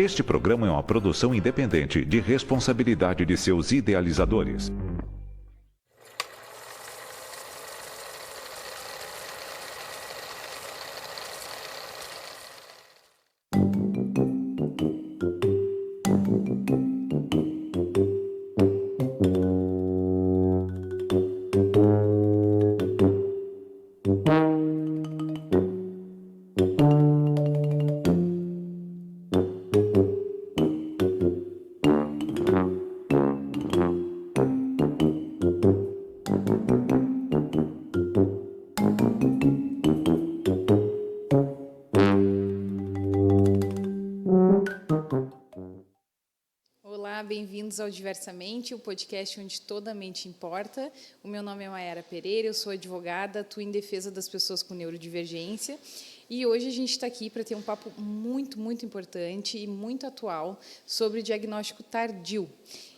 Este programa é uma produção independente de responsabilidade de seus idealizadores. Olá, bem-vindos ao Diversamente, o podcast onde toda mente importa. O meu nome é Mayara Pereira, eu sou advogada, atuo em defesa das pessoas com neurodivergência e hoje a gente está aqui para ter um papo muito importante e muito atual sobre diagnóstico tardio.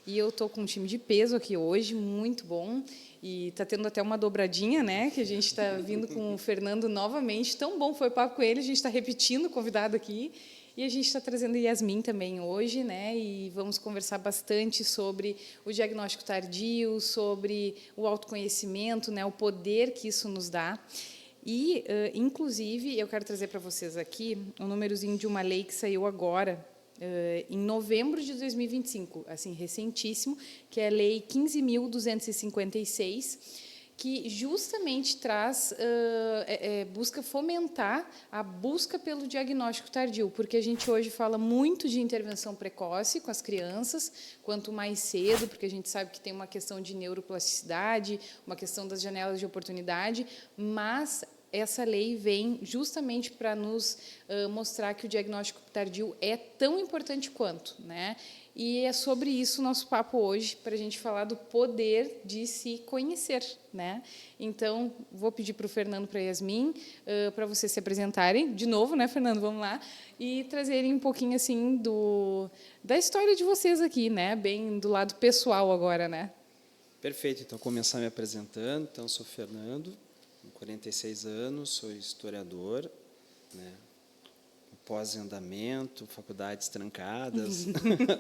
E eu estou com um time de peso aqui hoje, muito bom, e está tendo até uma dobradinha, né? Que a gente está vindo com o Fernando novamente. Tão bom foi o papo com ele, a gente está repetindo o convidado aqui. E a gente está trazendo Yasmin também hoje, né? E vamos conversar bastante sobre o diagnóstico tardio, sobre o autoconhecimento, né? O poder que isso nos dá. E, inclusive, eu quero trazer para vocês aqui um númerozinho de uma lei que saiu agora, em novembro de 2025, assim, recentíssimo, que é a Lei 15.256, que justamente traz, busca fomentar a busca pelo diagnóstico tardio, porque a gente hoje fala muito de intervenção precoce com as crianças, quanto mais cedo, porque a gente sabe que tem uma questão de neuroplasticidade, uma questão das janelas de oportunidade, mas essa lei vem justamente para nos mostrar que o diagnóstico tardio é tão importante quanto, né? E é sobre isso o nosso papo hoje, para a gente falar do poder de se conhecer, né? Então, vou pedir para o Fernando e para a Yasmin, para vocês se apresentarem, de novo, né, Fernando? Vamos lá, e trazerem um pouquinho, assim, da história de vocês aqui, né? Bem do lado pessoal agora, né? Perfeito, então, começar me apresentando. Então, sou Fernando, tenho 46 anos, sou historiador, né? Pós em andamento, faculdades trancadas,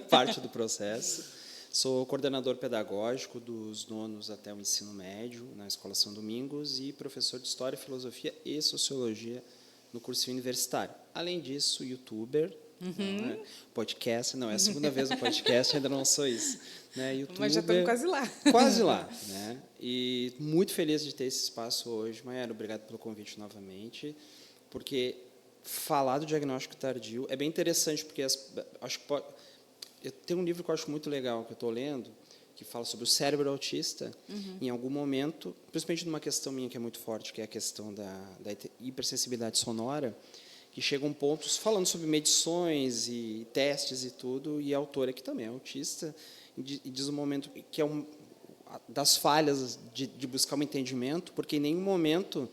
parte do processo. Sou coordenador pedagógico dos nonos até o ensino médio na Escola São Domingos e professor de História, Filosofia e Sociologia no curso universitário. Além disso, youtuber, né? Podcast, não, é a segunda vez no podcast, ainda não sou isso. Né? YouTuber, mas já estamos quase lá. Quase lá. Né? E muito feliz de ter esse espaço hoje. Mayara, obrigado pelo convite novamente, porque falar do diagnóstico tardio é bem interessante, porque acho que eu tenho um livro que eu acho muito legal, que eu estou lendo, que fala sobre o cérebro autista. Em algum momento, principalmente numa questão minha que é muito forte, que é a questão da hipersensibilidade sonora, que chegam pontos falando sobre medições e testes e tudo, e a autora, que também é autista, e diz um momento que é das falhas de buscar um entendimento, porque em nenhum momento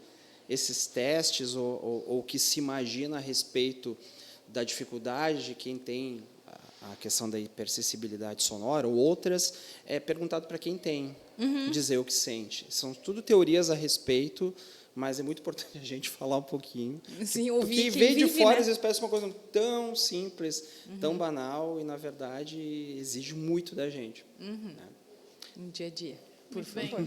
esses testes ou o que se imagina a respeito da dificuldade de quem tem a questão da hipersensibilidade sonora ou outras, é perguntado para quem tem, dizer o que sente. São tudo teorias a respeito, mas é muito importante a gente falar um pouquinho. Sim, ouvir porque vem de fora, né? Às vezes parece uma coisa tão simples, tão banal, e, na verdade, exige muito da gente. Né? No dia a dia, por Muito bem. favor.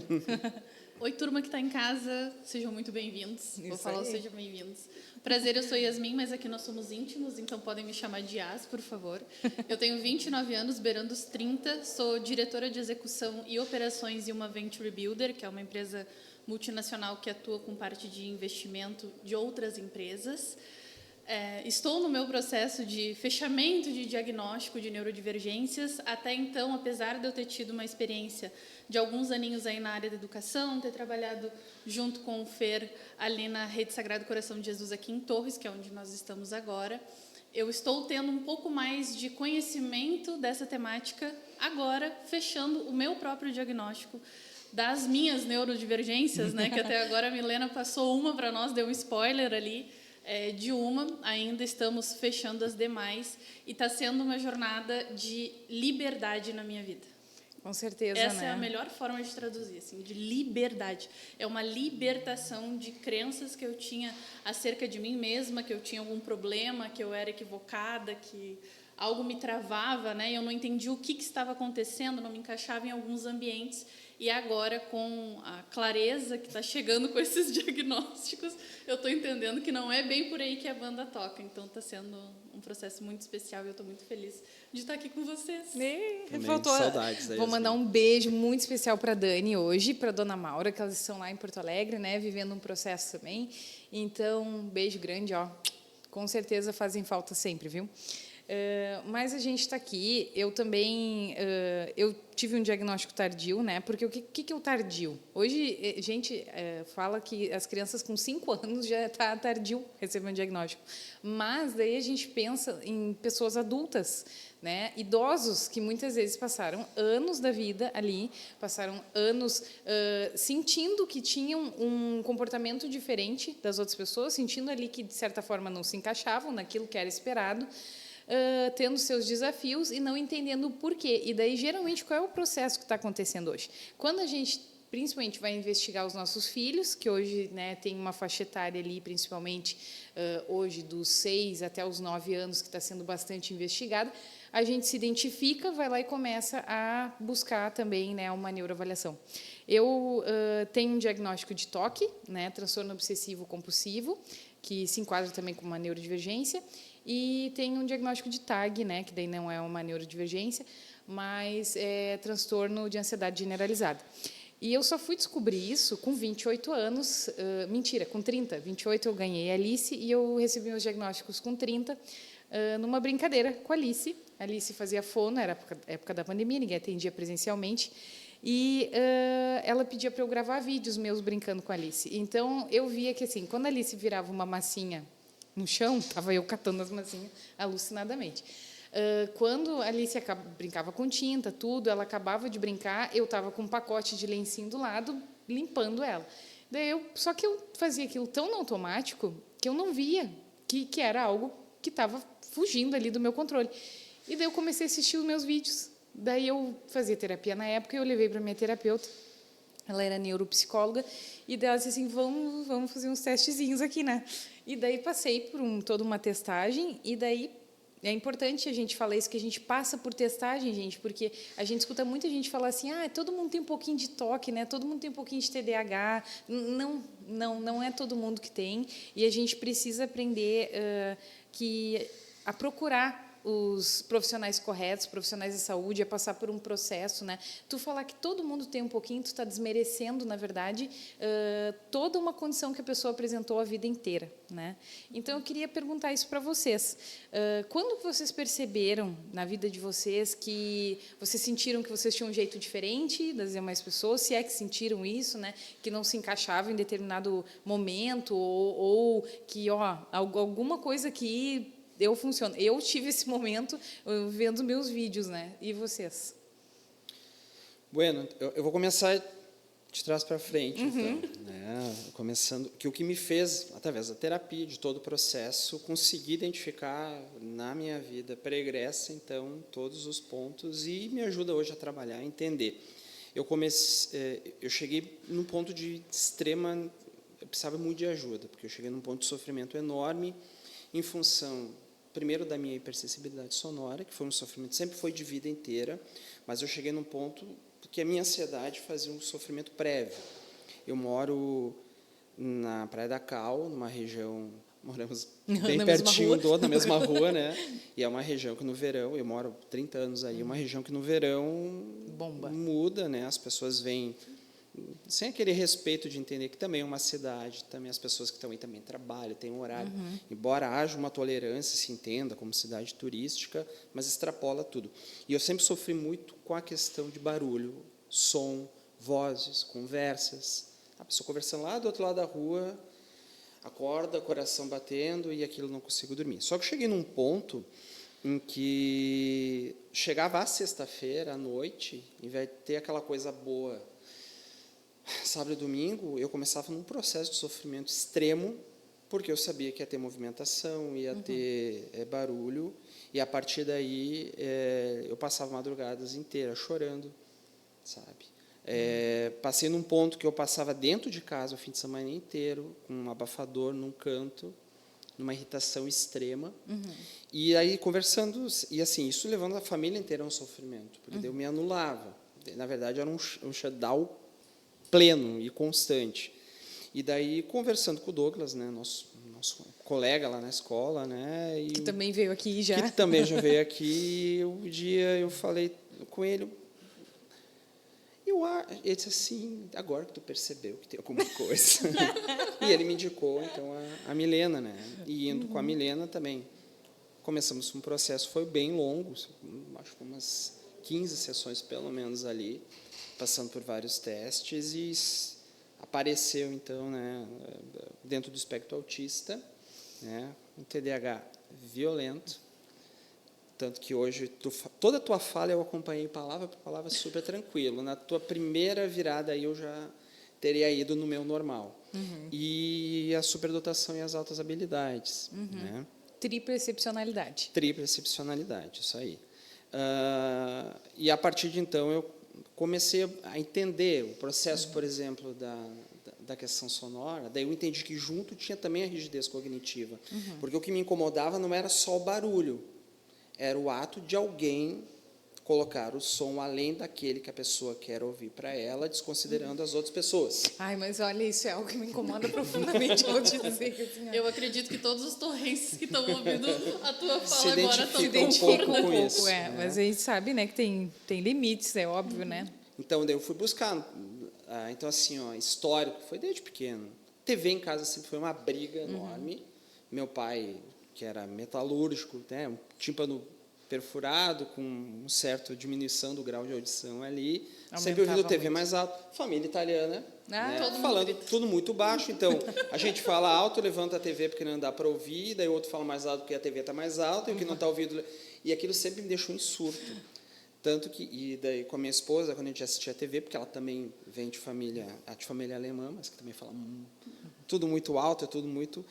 Oi, turma que está em casa, sejam muito bem-vindos. Vou falar aí. sejam bem-vindos. Prazer, eu sou Yasmin, mas aqui nós somos íntimos, então podem me chamar de Yas, por favor. Eu tenho 29 anos, beirando os 30, sou diretora de execução e operações em uma Venture Builder, que é uma empresa multinacional que atua com parte de investimento de outras empresas. Estou no meu processo de fechamento de diagnóstico de neurodivergências. Até então, apesar de eu ter tido uma experiência de alguns aninhos aí na área da educação, ter trabalhado junto com o Fer ali na Rede Sagrado Coração de Jesus aqui em Torres, que é onde nós estamos agora, eu estou tendo um pouco mais de conhecimento dessa temática agora, fechando o meu próprio diagnóstico das minhas neurodivergências, né? Que até agora a Milena passou uma para nós, deu um spoiler ali, de uma, ainda estamos fechando as demais, e está sendo uma jornada de liberdade na minha vida. Com certeza, Essa né? é a melhor forma de traduzir, assim, de liberdade. É uma libertação de crenças que eu tinha acerca de mim mesma, que eu tinha algum problema, que eu era equivocada, que algo me travava, né? Eu não entendia o que estava acontecendo, não me encaixava em alguns ambientes. E agora, com a clareza que está chegando com esses diagnósticos, eu estou entendendo que não é bem por aí que a banda toca. Então, está sendo um processo muito especial e eu estou muito feliz de estar aqui com vocês. Faltou. Saudades. Vou mandar um beijo muito especial para a Dani hoje, para a Dona Maura, que elas estão lá em Porto Alegre, né, vivendo um processo também. Então, um beijo grande, ó. Com certeza fazem falta sempre, viu? Mas a gente está aqui. Eu também eu tive um diagnóstico tardio, né? Porque o que é o tardio? Hoje a gente fala que as crianças com 5 anos já está tardio receber um diagnóstico, mas daí a gente pensa em pessoas adultas, né? Idosos que muitas vezes passaram anos da vida ali, passaram anos sentindo que tinham um comportamento diferente das outras pessoas, sentindo ali que de certa forma não se encaixavam naquilo que era esperado. Tendo seus desafios e não entendendo o porquê. E daí, geralmente, qual é o processo que está acontecendo hoje? Quando a gente, principalmente, vai investigar os nossos filhos, que hoje, né, tem uma faixa etária ali, principalmente, hoje, dos 6 até os 9 anos, que está sendo bastante investigada, a gente se identifica, vai lá e começa a buscar também, né, uma neuroavaliação. Eu tenho um diagnóstico de TOC, né, transtorno obsessivo compulsivo, que se enquadra também com uma neurodivergência, e tem um diagnóstico de TAG, né, que daí não é uma neurodivergência, mas é transtorno de ansiedade generalizada. E eu só fui descobrir isso com 28 anos, mentira, com 30. 28 eu ganhei a Alice e eu recebi meus diagnósticos com 30, numa brincadeira com a Alice. A Alice fazia fono, era época da pandemia, ninguém atendia presencialmente, e ela pedia para eu gravar vídeos meus brincando com a Alice. Então, eu via que, assim, quando a Alice virava uma massinha no chão, estava eu catando as massinhas alucinadamente. Quando a Alice brincava com tinta, tudo, ela acabava de brincar, eu estava com um pacote de lencinho do lado, limpando ela. Só que eu fazia aquilo tão no automático que eu não via que era algo que estava fugindo ali do meu controle. E daí eu comecei a assistir os meus vídeos. Daí eu fazia terapia na época e eu levei para minha terapeuta. Ela era neuropsicóloga, e daí ela disse assim, vamos fazer uns testezinhos aqui, né? E daí passei por toda uma testagem, e daí é importante a gente falar isso, que a gente passa por testagem, gente, porque a gente escuta muita gente falar assim, todo mundo tem um pouquinho de TOC, né? Todo mundo tem um pouquinho de TDAH. Não é todo mundo que tem, e a gente precisa aprender a procurar os profissionais corretos, profissionais de saúde, a passar por um processo, né? Tu falar que todo mundo tem um pouquinho, tu está desmerecendo, na verdade, toda uma condição que a pessoa apresentou a vida inteira, né? Então, eu queria perguntar isso para vocês. Quando vocês perceberam na vida de vocês que vocês sentiram que vocês tinham um jeito diferente das demais pessoas, se é que sentiram isso, né? Que não se encaixava em determinado momento, ou que, alguma coisa que eu funciono. Eu tive esse momento vendo meus vídeos, né? E vocês? Bueno, eu vou começar de trás para frente, então, né? Começando que o que me fez, através da terapia, de todo o processo, conseguir identificar na minha vida pregressa, então, todos os pontos, e me ajuda hoje a trabalhar, a entender. Eu cheguei num ponto de extrema, eu precisava muito de ajuda, porque eu cheguei num ponto de sofrimento enorme, em função, primeiro, da minha hipersensibilidade sonora, que foi um sofrimento, sempre foi de vida inteira, mas eu cheguei num ponto que a minha ansiedade fazia um sofrimento prévio. Eu moro na Praia da Cal, numa região, moramos bem pertinho na mesma rua, né? E é uma região que no verão, eu moro 30 anos aí, uma região que no verão bomba, muda, né? As pessoas vêm sem aquele respeito de entender que também é uma cidade, também as pessoas que estão aí também trabalham, têm um horário. Embora haja uma tolerância, se entenda como cidade turística, mas extrapola tudo. E eu sempre sofri muito com a questão de barulho, som, vozes, conversas. A pessoa conversando lá do outro lado da rua, acorda, coração batendo, e aquilo não consigo dormir. Só que eu cheguei num ponto em que chegava a sexta-feira, à noite, e vai ter aquela coisa boa. Sábado e domingo, eu começava num processo de sofrimento extremo, porque eu sabia que ia ter movimentação, ia ter barulho, e, a partir daí, eu passava madrugadas inteiras chorando, sabe? Passei num ponto que eu passava dentro de casa o fim de semana inteiro, com um abafador num canto, numa irritação extrema. E aí conversando, e assim, isso levando a família inteira a um sofrimento, porque daí eu me anulava. Na verdade, era um shutdown pleno e constante. E daí conversando com o Douglas, né, nosso colega lá na escola, né, e Que também veio aqui já. que também já veio aqui. Um dia eu falei com ele, ele disse assim, agora que tu percebeu que tem alguma coisa. E ele me indicou, então, a Milena, né? E indo com a Milena também. Começamos um processo, foi bem longo, acho que umas 15 sessões, pelo menos, ali, passando por vários testes, e apareceu, então, né, dentro do espectro autista, né, um TDAH violento. Tanto que hoje, toda a tua fala eu acompanhei palavra por palavra super tranquilo. Na tua primeira virada aí eu já teria ido no meu normal. E a superdotação e as altas habilidades. Né? Tripla excepcionalidade. Tripla excepcionalidade, isso aí. E a partir de então eu comecei a entender o processo, por exemplo, da questão sonora. Daí eu entendi que junto tinha também a rigidez cognitiva. Porque o que me incomodava não era só o barulho, era o ato de alguém colocar o som além daquele que a pessoa quer ouvir para ela, desconsiderando as outras pessoas. Ai, mas olha, isso é algo que me incomoda profundamente, eu vou te dizer. Assim, Eu acredito que todos os torrenses que estão ouvindo a tua Se fala agora estão identificam identifica um pouco, isso, né? mas a gente sabe, né, que tem limites, é óbvio, né? Então, daí eu fui buscar. Então, assim, ó, histórico, foi desde pequeno. TV em casa sempre foi uma briga enorme. Meu pai, que era metalúrgico, né, um tímpano perfurado, com uma certa diminuição do grau de audição ali, sempre ouvindo TV muito. mais alto. Família italiana, né, todo mundo falando grita. tudo muito baixo. Então, a gente fala alto, levanta a TV porque não dá para ouvir, daí o outro fala mais alto porque a TV está mais alta, e o que não está ouvindo... E aquilo sempre me deixou em surto. Tanto que, e daí com a minha esposa, quando a gente assistia a TV, porque ela também vem de família alemã, mas que também fala tudo muito alto, é tudo muito...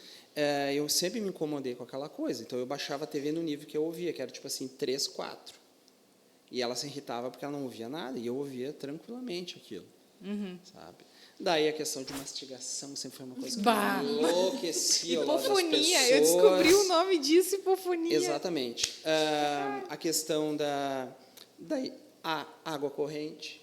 eu sempre me incomodei com aquela coisa. Então, eu baixava a TV no nível que eu ouvia, que era tipo assim, 3, 4. E ela se irritava porque ela não ouvia nada, e eu ouvia tranquilamente aquilo. Sabe? Daí a questão de mastigação sempre foi uma coisa que me enlouquecia ao lado das Hipofonia, pessoas. eu descobri o nome disso, hipofonia. Exatamente. A questão da água corrente.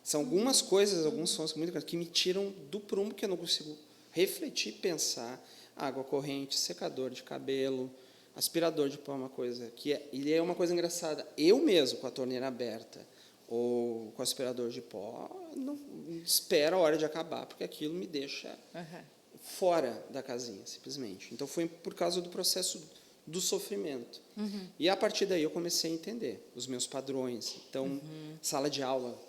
São algumas coisas, alguns sons muito grandes que me tiram do prumo, que eu não consigo refletir, pensar. Água corrente, secador de cabelo, aspirador de pó, uma coisa que ele é uma coisa engraçada. Eu mesmo, com a torneira aberta ou com o aspirador de pó, não espero a hora de acabar, porque aquilo me deixa fora da casinha, simplesmente. Então, foi por causa do processo do sofrimento. E, a partir daí, eu comecei a entender os meus padrões. Então, sala de aula,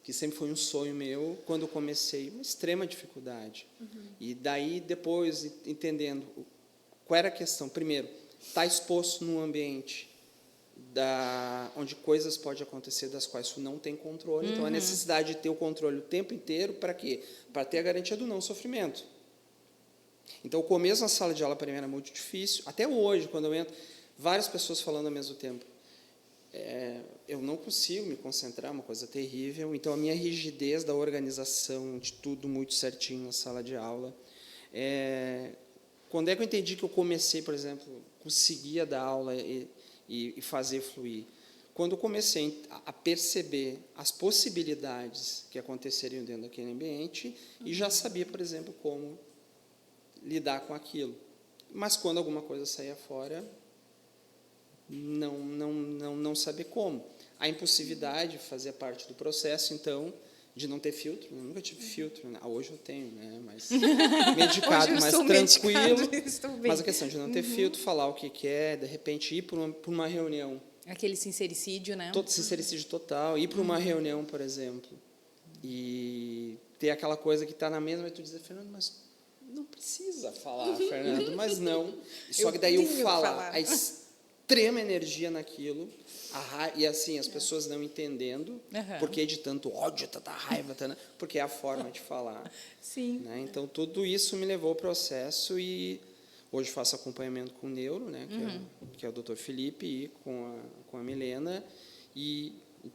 que sempre foi um sonho meu, quando eu comecei, uma extrema dificuldade. E daí, depois, entendendo qual era a questão. Primeiro, estar exposto num ambiente onde coisas podem acontecer das quais tu não tem controle. Então, a necessidade de ter o controle o tempo inteiro, para quê? Para ter a garantia do não sofrimento. Então, o começo na sala de aula, para mim, era muito difícil. Até hoje, quando eu entro, várias pessoas falando ao mesmo tempo. Eu não consigo me concentrar, é uma coisa terrível. Então, a minha rigidez da organização, de tudo muito certinho na sala de aula. Quando é que eu entendi que eu comecei, por exemplo, conseguia dar aula e fazer fluir? Quando eu comecei a perceber as possibilidades que aconteceriam dentro daquele ambiente e já sabia, por exemplo, como lidar com aquilo. Mas, quando alguma coisa saía fora, não saber como. A impulsividade fazia parte do processo, então, de não ter filtro. Eu nunca tive filtro, né? Hoje eu tenho, né? Mas medicado, mais tranquilo. Mas a questão de não ter filtro, falar o que quer, de repente ir por uma reunião. Aquele sincericídio, né? Sincericídio total. Ir para uma reunião, por exemplo, e ter aquela coisa que está na mesma, e tu dizer, Fernando, mas não precisa falar, Fernando, mas não. Só que daí eu falar a extrema energia naquilo, e assim, as pessoas não entendendo, porque de tanto ódio, tanta raiva, porque é a forma de falar. Sim. Né? Então, tudo isso me levou ao processo, e hoje faço acompanhamento com o neuro, né, que é o Dr. Felipe, e com a Milena, e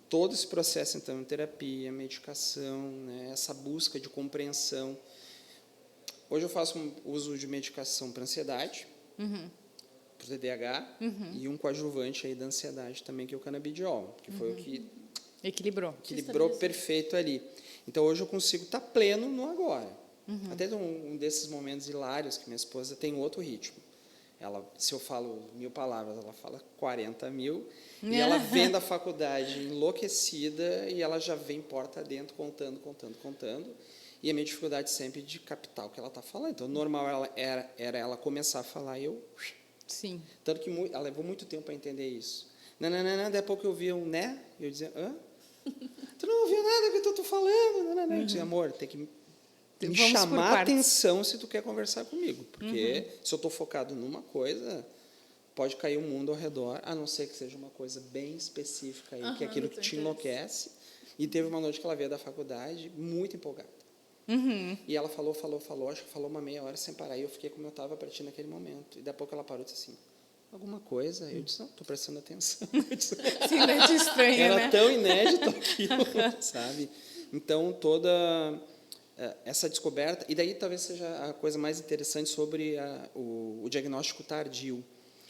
todo esse processo, então, terapia, medicação, né, essa busca de compreensão. Hoje eu faço uso de medicação para ansiedade, para o TDAH, e um coadjuvante aí da ansiedade também, que é o canabidiol, que foi o que Equilibrou. equilibrou perfeito ali. Então, hoje eu consigo estar pleno no agora. Até um desses momentos hilários que minha esposa tem outro ritmo. Ela, se eu falo 1000 palavras, ela fala 40.000. E ela vem da faculdade enlouquecida e ela já vem porta dentro contando. E a minha dificuldade sempre de captar o que ela está falando. Então, normal era ela começar a falar e eu... Sim. Tanto que ela levou muito tempo para entender isso. Não, daí a pouco eu via um né, e eu dizia, hã? Tu não ouviu nada que eu estou falando? Não. Eu dizia, amor, tem que me chamar a atenção se tu quer conversar comigo. Porque se eu estou focado numa coisa, pode cair o mundo ao redor, a não ser que seja uma coisa bem específica aí, que é aquilo que te enlouquece. E teve uma noite que ela veio da faculdade muito empolgada. E ela falou, acho que falou uma meia hora sem parar, e eu fiquei como eu estava para ti naquele momento. E daí a pouco ela parou e disse assim, alguma coisa? Eu disse, não, estou prestando atenção. Sim, não é estranho, Era né? tão inédito aquilo, sabe? Então, toda essa descoberta... E daí talvez seja a coisa mais interessante sobre o diagnóstico tardio.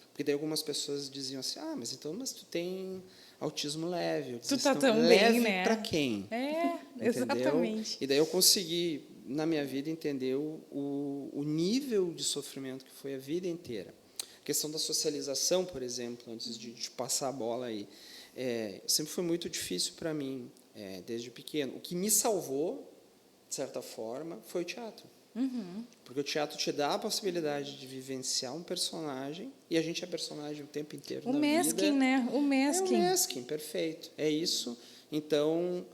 Porque daí algumas pessoas diziam assim, mas tu tem autismo leve. Eu disse, Tu tá então, tão leve bem, né? para quem? Entendeu? Exatamente. E daí eu consegui, na minha vida, entender o nível de sofrimento que foi a vida inteira. A questão da socialização, por exemplo, antes de passar a bola aí, sempre foi muito difícil para mim, desde pequeno. O que me salvou, de certa forma, foi o teatro. Porque o teatro te dá a possibilidade de vivenciar um personagem, e a gente é personagem o tempo inteiro na vida. Mesquim, né? O Mesquim. É o Mesquim, perfeito. É isso. Então,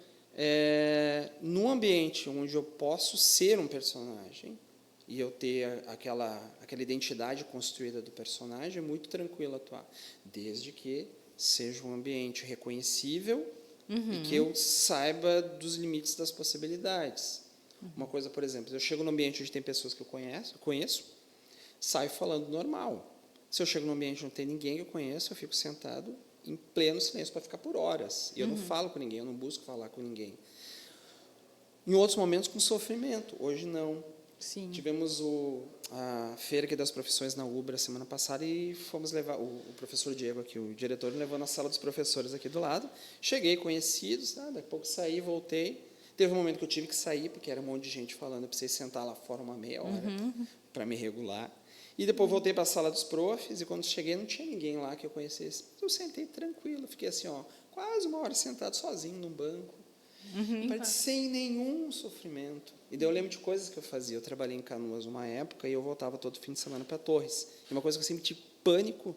num ambiente onde eu posso ser um personagem e eu ter aquela identidade construída do personagem, é muito tranquilo atuar, desde que seja um ambiente reconhecível e que eu saiba dos limites das possibilidades. Uma coisa, por exemplo, eu chego num ambiente onde tem pessoas que eu conheço, saio falando normal. Se eu chego num ambiente onde não tem ninguém que eu conheço, eu fico sentado em pleno silêncio para ficar por horas. E eu não falo com ninguém, eu não busco falar com ninguém. Em outros momentos, com sofrimento. Hoje, não. Sim. Tivemos a feira aqui das profissões na Ubra semana passada e fomos levar o professor Diego aqui, o diretor, me levou na sala dos professores aqui do lado. Cheguei conhecidos, daqui a pouco saí, voltei. Teve um momento que eu tive que sair, porque era um monte de gente falando, eu precisei sentar lá fora uma meia hora para me regular. E depois voltei para a sala dos profs, e quando cheguei não tinha ninguém lá que eu conhecesse. Eu sentei tranquilo, fiquei assim, quase uma hora sentado sozinho num banco, sem nenhum sofrimento. E daí eu lembro de coisas que eu fazia. Eu trabalhei em Canoas uma época e eu voltava todo fim de semana para Torres. E uma coisa que eu sempre tive pânico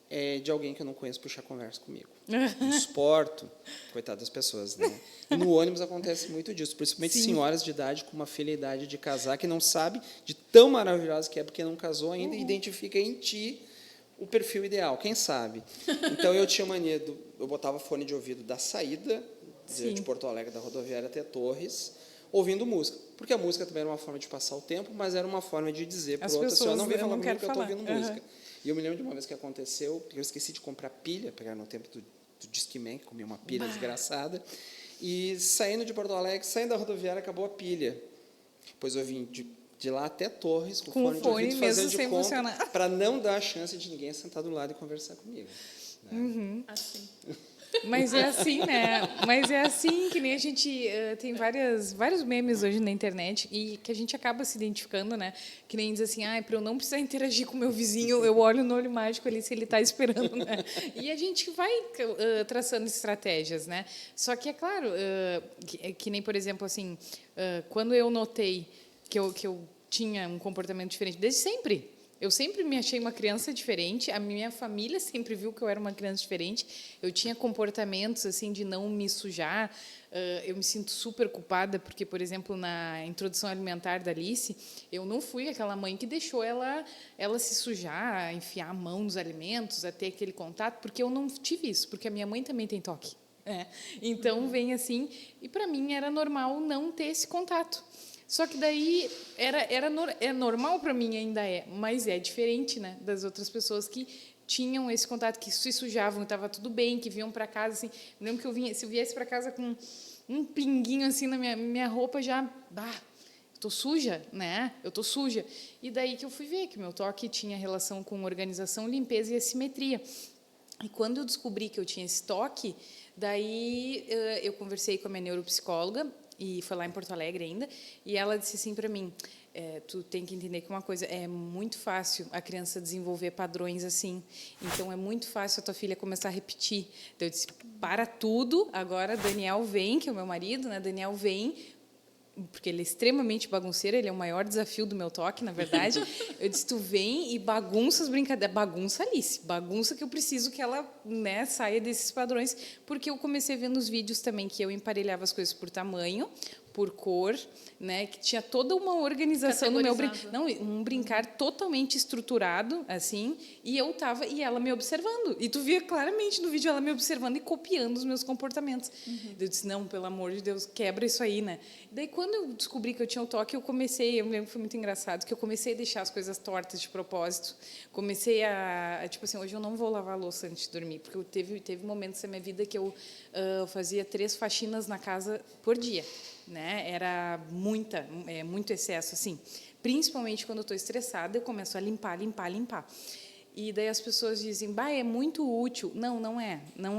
é de alguém que eu não conheço puxar conversa comigo. No suporto, coitado das pessoas, né? E no ônibus acontece muito disso, principalmente senhoras de idade com uma filha em idade de casar, que não sabe de tão maravilhosa que é porque não casou ainda e identifica em ti o perfil ideal, quem sabe? Então, eu tinha mania, eu botava fone de ouvido da saída de Porto Alegre, da rodoviária até Torres, ouvindo música. Porque a música também era uma forma de passar o tempo, mas era uma forma de dizer para o outro assim, não vem falar comigo que eu estou ouvindo música. E eu me lembro de uma vez que aconteceu, porque eu esqueci de comprar pilha, pegar no tempo do Discman, que comia uma pilha desgraçada, e saindo de Porto Alegre, saindo da rodoviária, acabou a pilha. Depois eu vim de lá até Torres, com fone de ouvido, fazendo de conta, para não dar a chance de ninguém sentar do lado e conversar comigo. Né? Assim. Mas é assim, né? Mas é assim que nem a gente tem vários memes hoje na internet e que a gente acaba se identificando, né? Que nem diz assim, para eu não precisar interagir com o meu vizinho, eu olho no olho mágico ali se ele está esperando, né? E a gente vai traçando estratégias, né? Só que é claro, que nem, por exemplo, assim, quando eu notei que eu tinha um comportamento diferente, desde sempre. Eu sempre me achei uma criança diferente, a minha família sempre viu que eu era uma criança diferente, eu tinha comportamentos assim de não me sujar, eu me sinto super culpada, porque, por exemplo, na introdução alimentar da Alice, eu não fui aquela mãe que deixou ela se sujar, enfiar a mão nos alimentos, a ter aquele contato, porque eu não tive isso, porque a minha mãe também tem toque. Então, vem assim, e para mim era normal não ter esse contato. Só que daí é normal para mim, ainda mas é diferente, né, das outras pessoas que tinham esse contato, que se sujavam, estava tudo bem, que vinham para casa assim. Eu lembro que se eu viesse para casa com um pinguinho assim na minha roupa, já tô suja, né? Eu tô suja. E daí que eu fui ver que o meu toque tinha relação com organização, limpeza e assimetria. E quando eu descobri que eu tinha esse toque, daí eu conversei com a minha neuropsicóloga, e foi lá em Porto Alegre ainda, e ela disse assim para mim, tu tem que entender que uma coisa, é muito fácil a criança desenvolver padrões assim, então é muito fácil a tua filha começar a repetir. Então eu disse, para tudo, agora Daniel vem, que é o meu marido, né? Daniel vem, porque ele é extremamente bagunceiro, ele é o maior desafio do meu toque, na verdade. Eu disse, tu vem e bagunça as brincadeiras, bagunça Alice, bagunça que eu preciso que ela, né, saia desses padrões, porque eu comecei a ver nos vídeos também que eu emparelhava as coisas por tamanho, por cor, né, que tinha toda uma organização no meu não, um brincar totalmente estruturado, assim, e ela me observando. E tu via claramente no vídeo ela me observando e copiando os meus comportamentos. Eu disse, não, pelo amor de Deus, quebra isso aí, né? Daí quando eu descobri que eu tinha o toque, eu me lembro que foi muito engraçado, que eu comecei a deixar as coisas tortas de propósito. Comecei tipo assim, hoje eu não vou lavar a louça antes de dormir, porque teve momentos na minha vida que eu fazia 3 faxinas na casa por dia. Né? Era muito excesso, assim. Principalmente quando eu estou estressada, eu começo a limpar. E daí as pessoas dizem, é muito útil. Não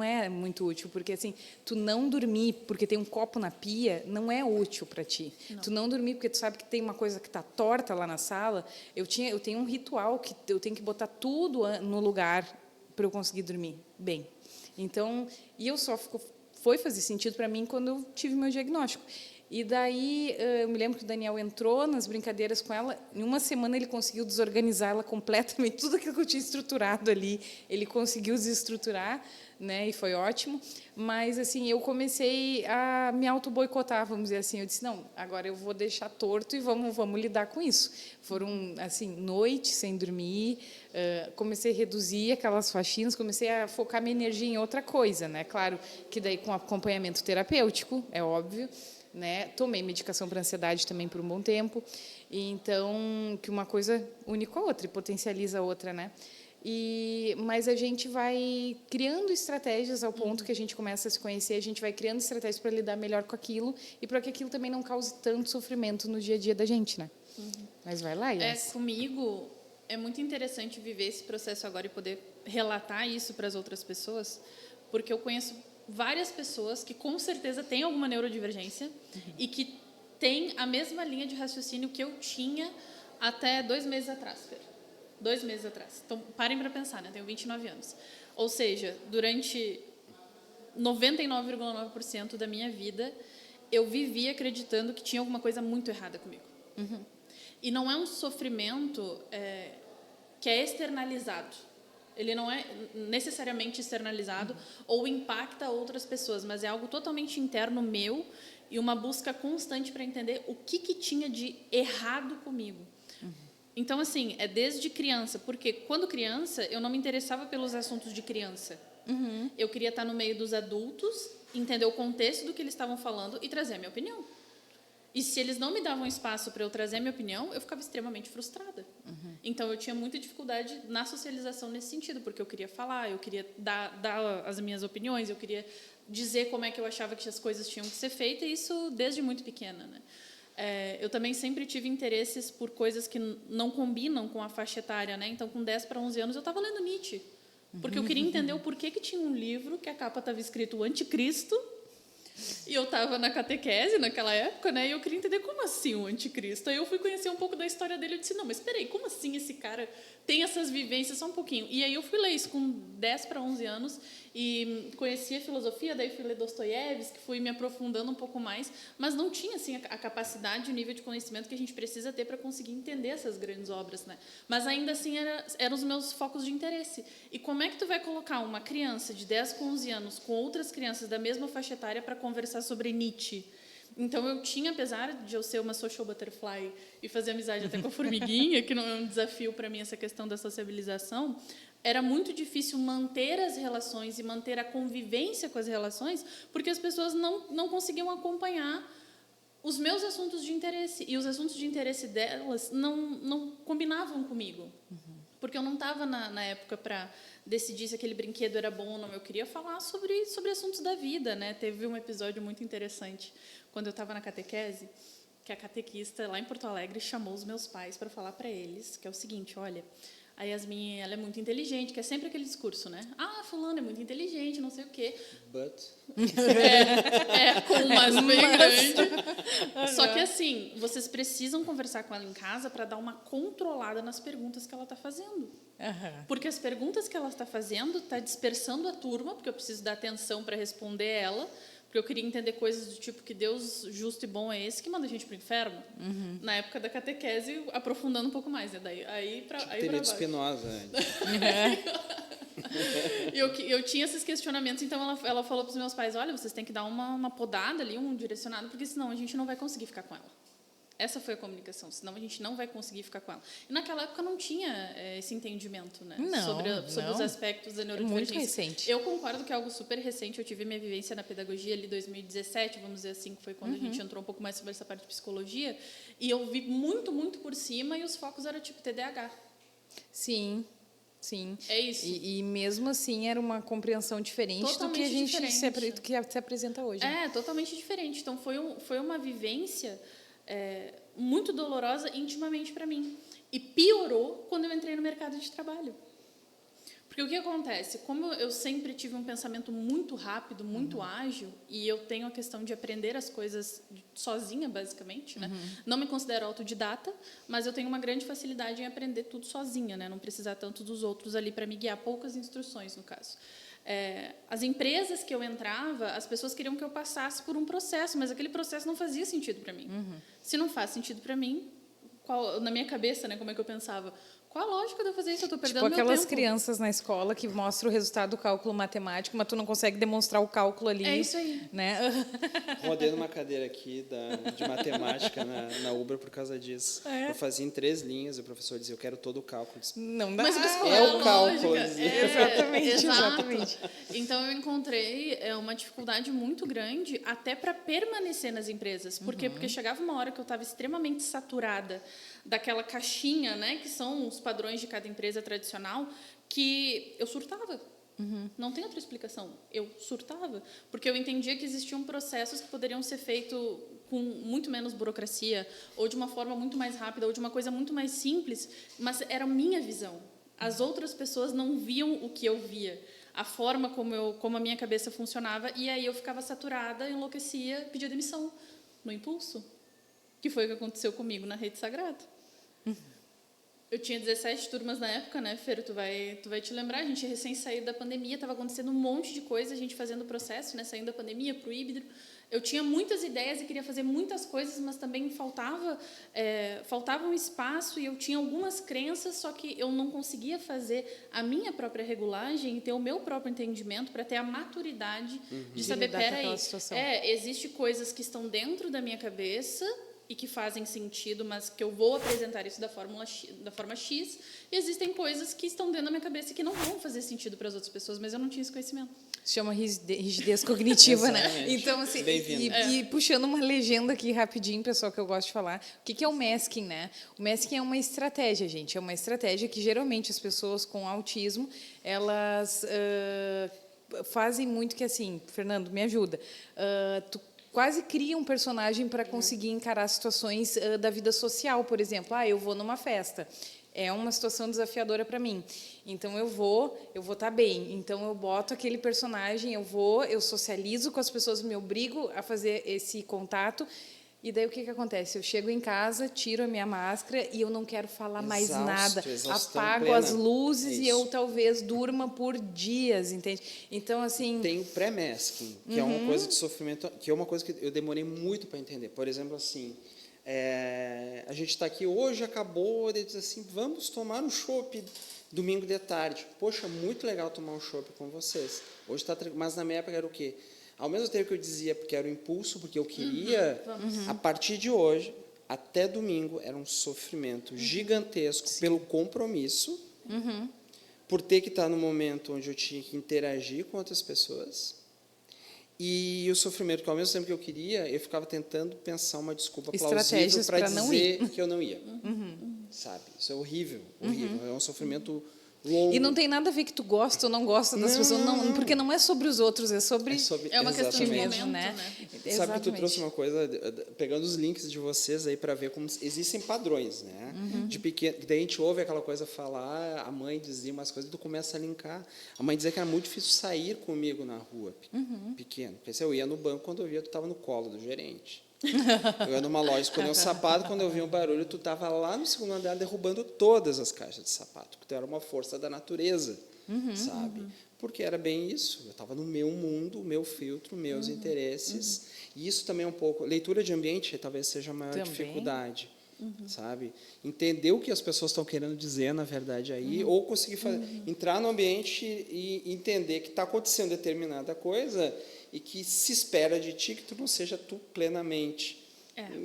é muito útil, porque assim, tu não dormir porque tem um copo na pia não é útil para ti. Não. Tu não dormir porque tu sabe que tem uma coisa que está torta lá na sala. Eu tenho um ritual que eu tenho que botar tudo no lugar para eu conseguir dormir bem. Então, foi fazer sentido para mim quando eu tive meu diagnóstico. E daí, eu me lembro que o Daniel entrou nas brincadeiras com ela, em uma semana ele conseguiu desorganizar ela completamente, tudo aquilo que eu tinha estruturado ali, ele conseguiu desestruturar, né, e foi ótimo, mas assim, eu comecei a me auto-boicotar, vamos dizer assim, eu disse, não, agora eu vou deixar torto e vamos lidar com isso. Foram, assim, noites sem dormir, comecei a reduzir aquelas faxinas, comecei a focar minha energia em outra coisa, né, claro que daí com acompanhamento terapêutico, é óbvio, né? Tomei medicação para ansiedade também por um bom tempo, e então que uma coisa une com a outra e potencializa a outra, né? Mas a gente vai criando estratégias ao ponto que a gente começa a se conhecer, a gente vai criando estratégias para lidar melhor com aquilo e para que aquilo também não cause tanto sofrimento no dia a dia da gente, né? Mas vai lá, Yas. Comigo é muito interessante viver esse processo agora e poder relatar isso para as outras pessoas, porque eu conheço várias pessoas que com certeza têm alguma neurodivergência e que têm a mesma linha de raciocínio que eu tinha até 2 meses atrás, Fer. 2 meses atrás. Então, parem para pensar, né? Tenho 29 anos. Ou seja, durante 99,9% da minha vida, eu vivi acreditando que tinha alguma coisa muito errada comigo. E não é um sofrimento que é externalizado. Ele não é necessariamente externalizado ou impacta outras pessoas, mas é algo totalmente interno meu e uma busca constante para entender o que tinha de errado comigo. Então, assim, é desde criança, porque quando criança eu não me interessava pelos assuntos de criança. Eu queria estar no meio dos adultos, entender o contexto do que eles estavam falando e trazer a minha opinião. E se eles não me davam espaço para eu trazer a minha opinião, eu ficava extremamente frustrada. Então, eu tinha muita dificuldade na socialização nesse sentido, porque eu queria falar, eu queria dar as minhas opiniões, eu queria dizer como é que eu achava que as coisas tinham que ser feitas, e isso desde muito pequena, né? Eu também sempre tive interesses por coisas que não combinam com a faixa etária, né? Então, com 10 para 11 anos, eu estava lendo Nietzsche, porque eu queria entender o porquê que tinha um livro que a capa estava escrito o Anticristo. E eu estava na catequese naquela época, né? E eu queria entender como assim o anticristo. Aí eu fui conhecer um pouco da história dele e disse, não, mas espera aí, como assim esse cara tem essas vivências? Só um pouquinho. E aí eu fui ler isso com 10 para 11 anos e conheci a filosofia, daí fui ler Dostoiévski, fui me aprofundando um pouco mais, mas não tinha assim a capacidade, o nível de conhecimento que a gente precisa ter para conseguir entender essas grandes obras, né? Mas ainda assim eram os meus focos de interesse. E como é que tu vai colocar uma criança de 10 com 11 anos com outras crianças da mesma faixa etária para conversar sobre Nietzsche? Então, eu tinha, apesar de eu ser uma social butterfly e fazer amizade até com a formiguinha, que não é um desafio para mim essa questão da sociabilização, era muito difícil manter as relações e manter a convivência com as relações, porque as pessoas não conseguiam acompanhar os meus assuntos de interesse. E os assuntos de interesse delas não combinavam comigo. Porque eu não estava na época para decidir se aquele brinquedo era bom ou não. Eu queria falar sobre assuntos da vida, né? Teve um episódio muito interessante quando eu estava na catequese, que a catequista lá em Porto Alegre chamou os meus pais para falar para eles, que é o seguinte, olha, a Yasmin, ela é muito inteligente, que é sempre aquele discurso, né? Ah, fulano é muito inteligente, não sei o quê. But... com umas bem grande. Só que assim, vocês precisam conversar com ela em casa para dar uma controlada nas perguntas que ela está fazendo. Porque as perguntas que ela está fazendo está dispersando a turma, porque eu preciso dar atenção para responder ela, porque eu queria entender coisas do tipo que Deus justo e bom é esse que manda a gente para o inferno. Na época da catequese, aprofundando um pouco mais, né? Daí, aí teria de Spinoza. eu tinha esses questionamentos, então ela falou para os meus pais, olha, vocês têm que dar uma podada ali, um direcionado, porque senão a gente não vai conseguir ficar com ela. Essa foi a comunicação, senão a gente não vai conseguir ficar com ela. E naquela época não tinha esse entendimento, né? Sobre os aspectos da neurodivergência. Muito recente. Eu concordo que é algo super recente. Eu tive minha vivência na pedagogia ali em 2017, vamos dizer assim, que foi quando a gente entrou um pouco mais sobre essa parte de psicologia. E eu vi muito, muito por cima e os focos eram tipo TDAH. Sim. Sim. É isso. E mesmo assim era uma compreensão diferente Totalmente do que a gente diferente. se apresenta hoje. Totalmente diferente. Então foi uma vivência muito dolorosa intimamente para mim. E piorou quando eu entrei no mercado de trabalho. Porque o que acontece? Como eu sempre tive um pensamento muito rápido, muito ágil, e eu tenho a questão de aprender as coisas sozinha, basicamente, né? Não me considero autodidata, mas eu tenho uma grande facilidade em aprender tudo sozinha, né? Não precisar tanto dos outros ali para me guiar, poucas instruções, no caso. As empresas que eu entrava, as pessoas queriam que eu passasse por um processo, mas aquele processo não fazia sentido para mim. Se não faz sentido para mim, na minha cabeça, né, como é que eu pensava? Qual a lógica de eu fazer isso? Eu estou perdendo meu tempo. Tipo aquelas crianças na escola que mostram o resultado do cálculo matemático, mas tu não consegue demonstrar o cálculo ali. É isso aí. Né? Rodei numa cadeira aqui de matemática na Uber por causa disso. Eu fazia em 3 linhas e o professor dizia, eu quero todo o cálculo. Não dá. Mas É o cálculo. Exatamente. Então, eu encontrei uma dificuldade muito grande até para permanecer nas empresas. Por quê? Porque chegava uma hora que eu estava extremamente saturada daquela caixinha, né, que são os padrões de cada empresa tradicional, que eu surtava. Não tem outra explicação. Eu surtava. Porque eu entendia que existiam processos que poderiam ser feitos com muito menos burocracia, ou de uma forma muito mais rápida, ou de uma coisa muito mais simples, mas era a minha visão. As outras pessoas não viam o que eu via, a forma como a minha cabeça funcionava, e aí eu ficava saturada, enlouquecia, pedia demissão, no impulso, que foi o que aconteceu comigo na Rede Sagrado. Eu tinha 17 turmas na época, né, Fer? Tu vai te lembrar, a gente recém saiu da pandemia, estava acontecendo um monte de coisa, a gente fazendo o processo, né, saindo da pandemia para o híbrido. Eu tinha muitas ideias e queria fazer muitas coisas, mas também faltava um espaço e eu tinha algumas crenças, só que eu não conseguia fazer a minha própria regulagem e ter o meu próprio entendimento para ter a maturidade de saber, peraí, existe coisas que estão dentro da minha cabeça e que fazem sentido, mas que eu vou apresentar isso da forma X, e existem coisas que estão dentro da minha cabeça e que não vão fazer sentido para as outras pessoas, mas eu não tinha esse conhecimento. Se chama rigidez cognitiva, né? Então, assim, e puxando uma legenda aqui rapidinho, pessoal, que eu gosto de falar, o que é o masking, né? O masking é uma estratégia, gente, é uma estratégia que geralmente as pessoas com autismo, elas fazem muito que assim, Fernando, me ajuda, tu quase cria um personagem para conseguir encarar situações da vida social, por exemplo. Eu vou numa festa. É uma situação desafiadora para mim. Então, eu vou estar bem. Então, eu boto aquele personagem, eu socializo com as pessoas, me obrigo a fazer esse contato. E daí, o que acontece? Eu chego em casa, tiro a minha máscara e eu não quero falar mais nada. Apago plena. As luzes e eu talvez durma por dias, entende? Então, assim... Tem o pré-masking, que é uma coisa de sofrimento, que é uma coisa que eu demorei muito para entender. Por exemplo, assim... a gente está aqui hoje, acabou, ele diz assim, vamos tomar um chopp domingo de tarde. Poxa, muito legal tomar um chopp com vocês. Hoje está, mas na minha época era o quê? Ao mesmo tempo que eu dizia porque era o impulso, porque eu queria, a partir de hoje, até domingo, era um sofrimento gigantesco pelo compromisso, por ter que estar no momento onde eu tinha que interagir com outras pessoas. E o sofrimento, que ao mesmo tempo que eu queria, eu ficava tentando pensar uma desculpa plausível para dizer que eu não ia. Sabe? Isso é horrível, horrível. É um sofrimento longo. E não tem nada a ver que tu gosta ou não gosta das pessoas, não, porque não é sobre os outros, é sobre É uma questão de exatamente. momento, né? Sabe que tu Exatamente. trouxe uma coisa, pegando os links de vocês aí para ver como existem padrões, né? De pequeno, daí a gente ouve aquela coisa falar, a mãe dizia umas coisas, tu começa a linkar. A mãe dizia que era muito difícil sair comigo na rua, pequeno. Porque se eu ia no banco, quando eu via, tu estava no colo do gerente. Eu ia numa loja escolher um sapato, quando eu via um barulho, tu estava lá no segundo andar derrubando todas as caixas de sapato, porque tu era uma força da natureza, sabe? Porque era bem isso, eu estava no meu mundo, meu filtro, meus interesses, e isso também é um pouco... Leitura de ambiente talvez seja a maior Também. dificuldade, sabe? Entender o que as pessoas estão querendo dizer, na verdade, aí, ou conseguir entrar no ambiente e entender que está acontecendo determinada coisa e que se espera de ti que tu não seja tu plenamente.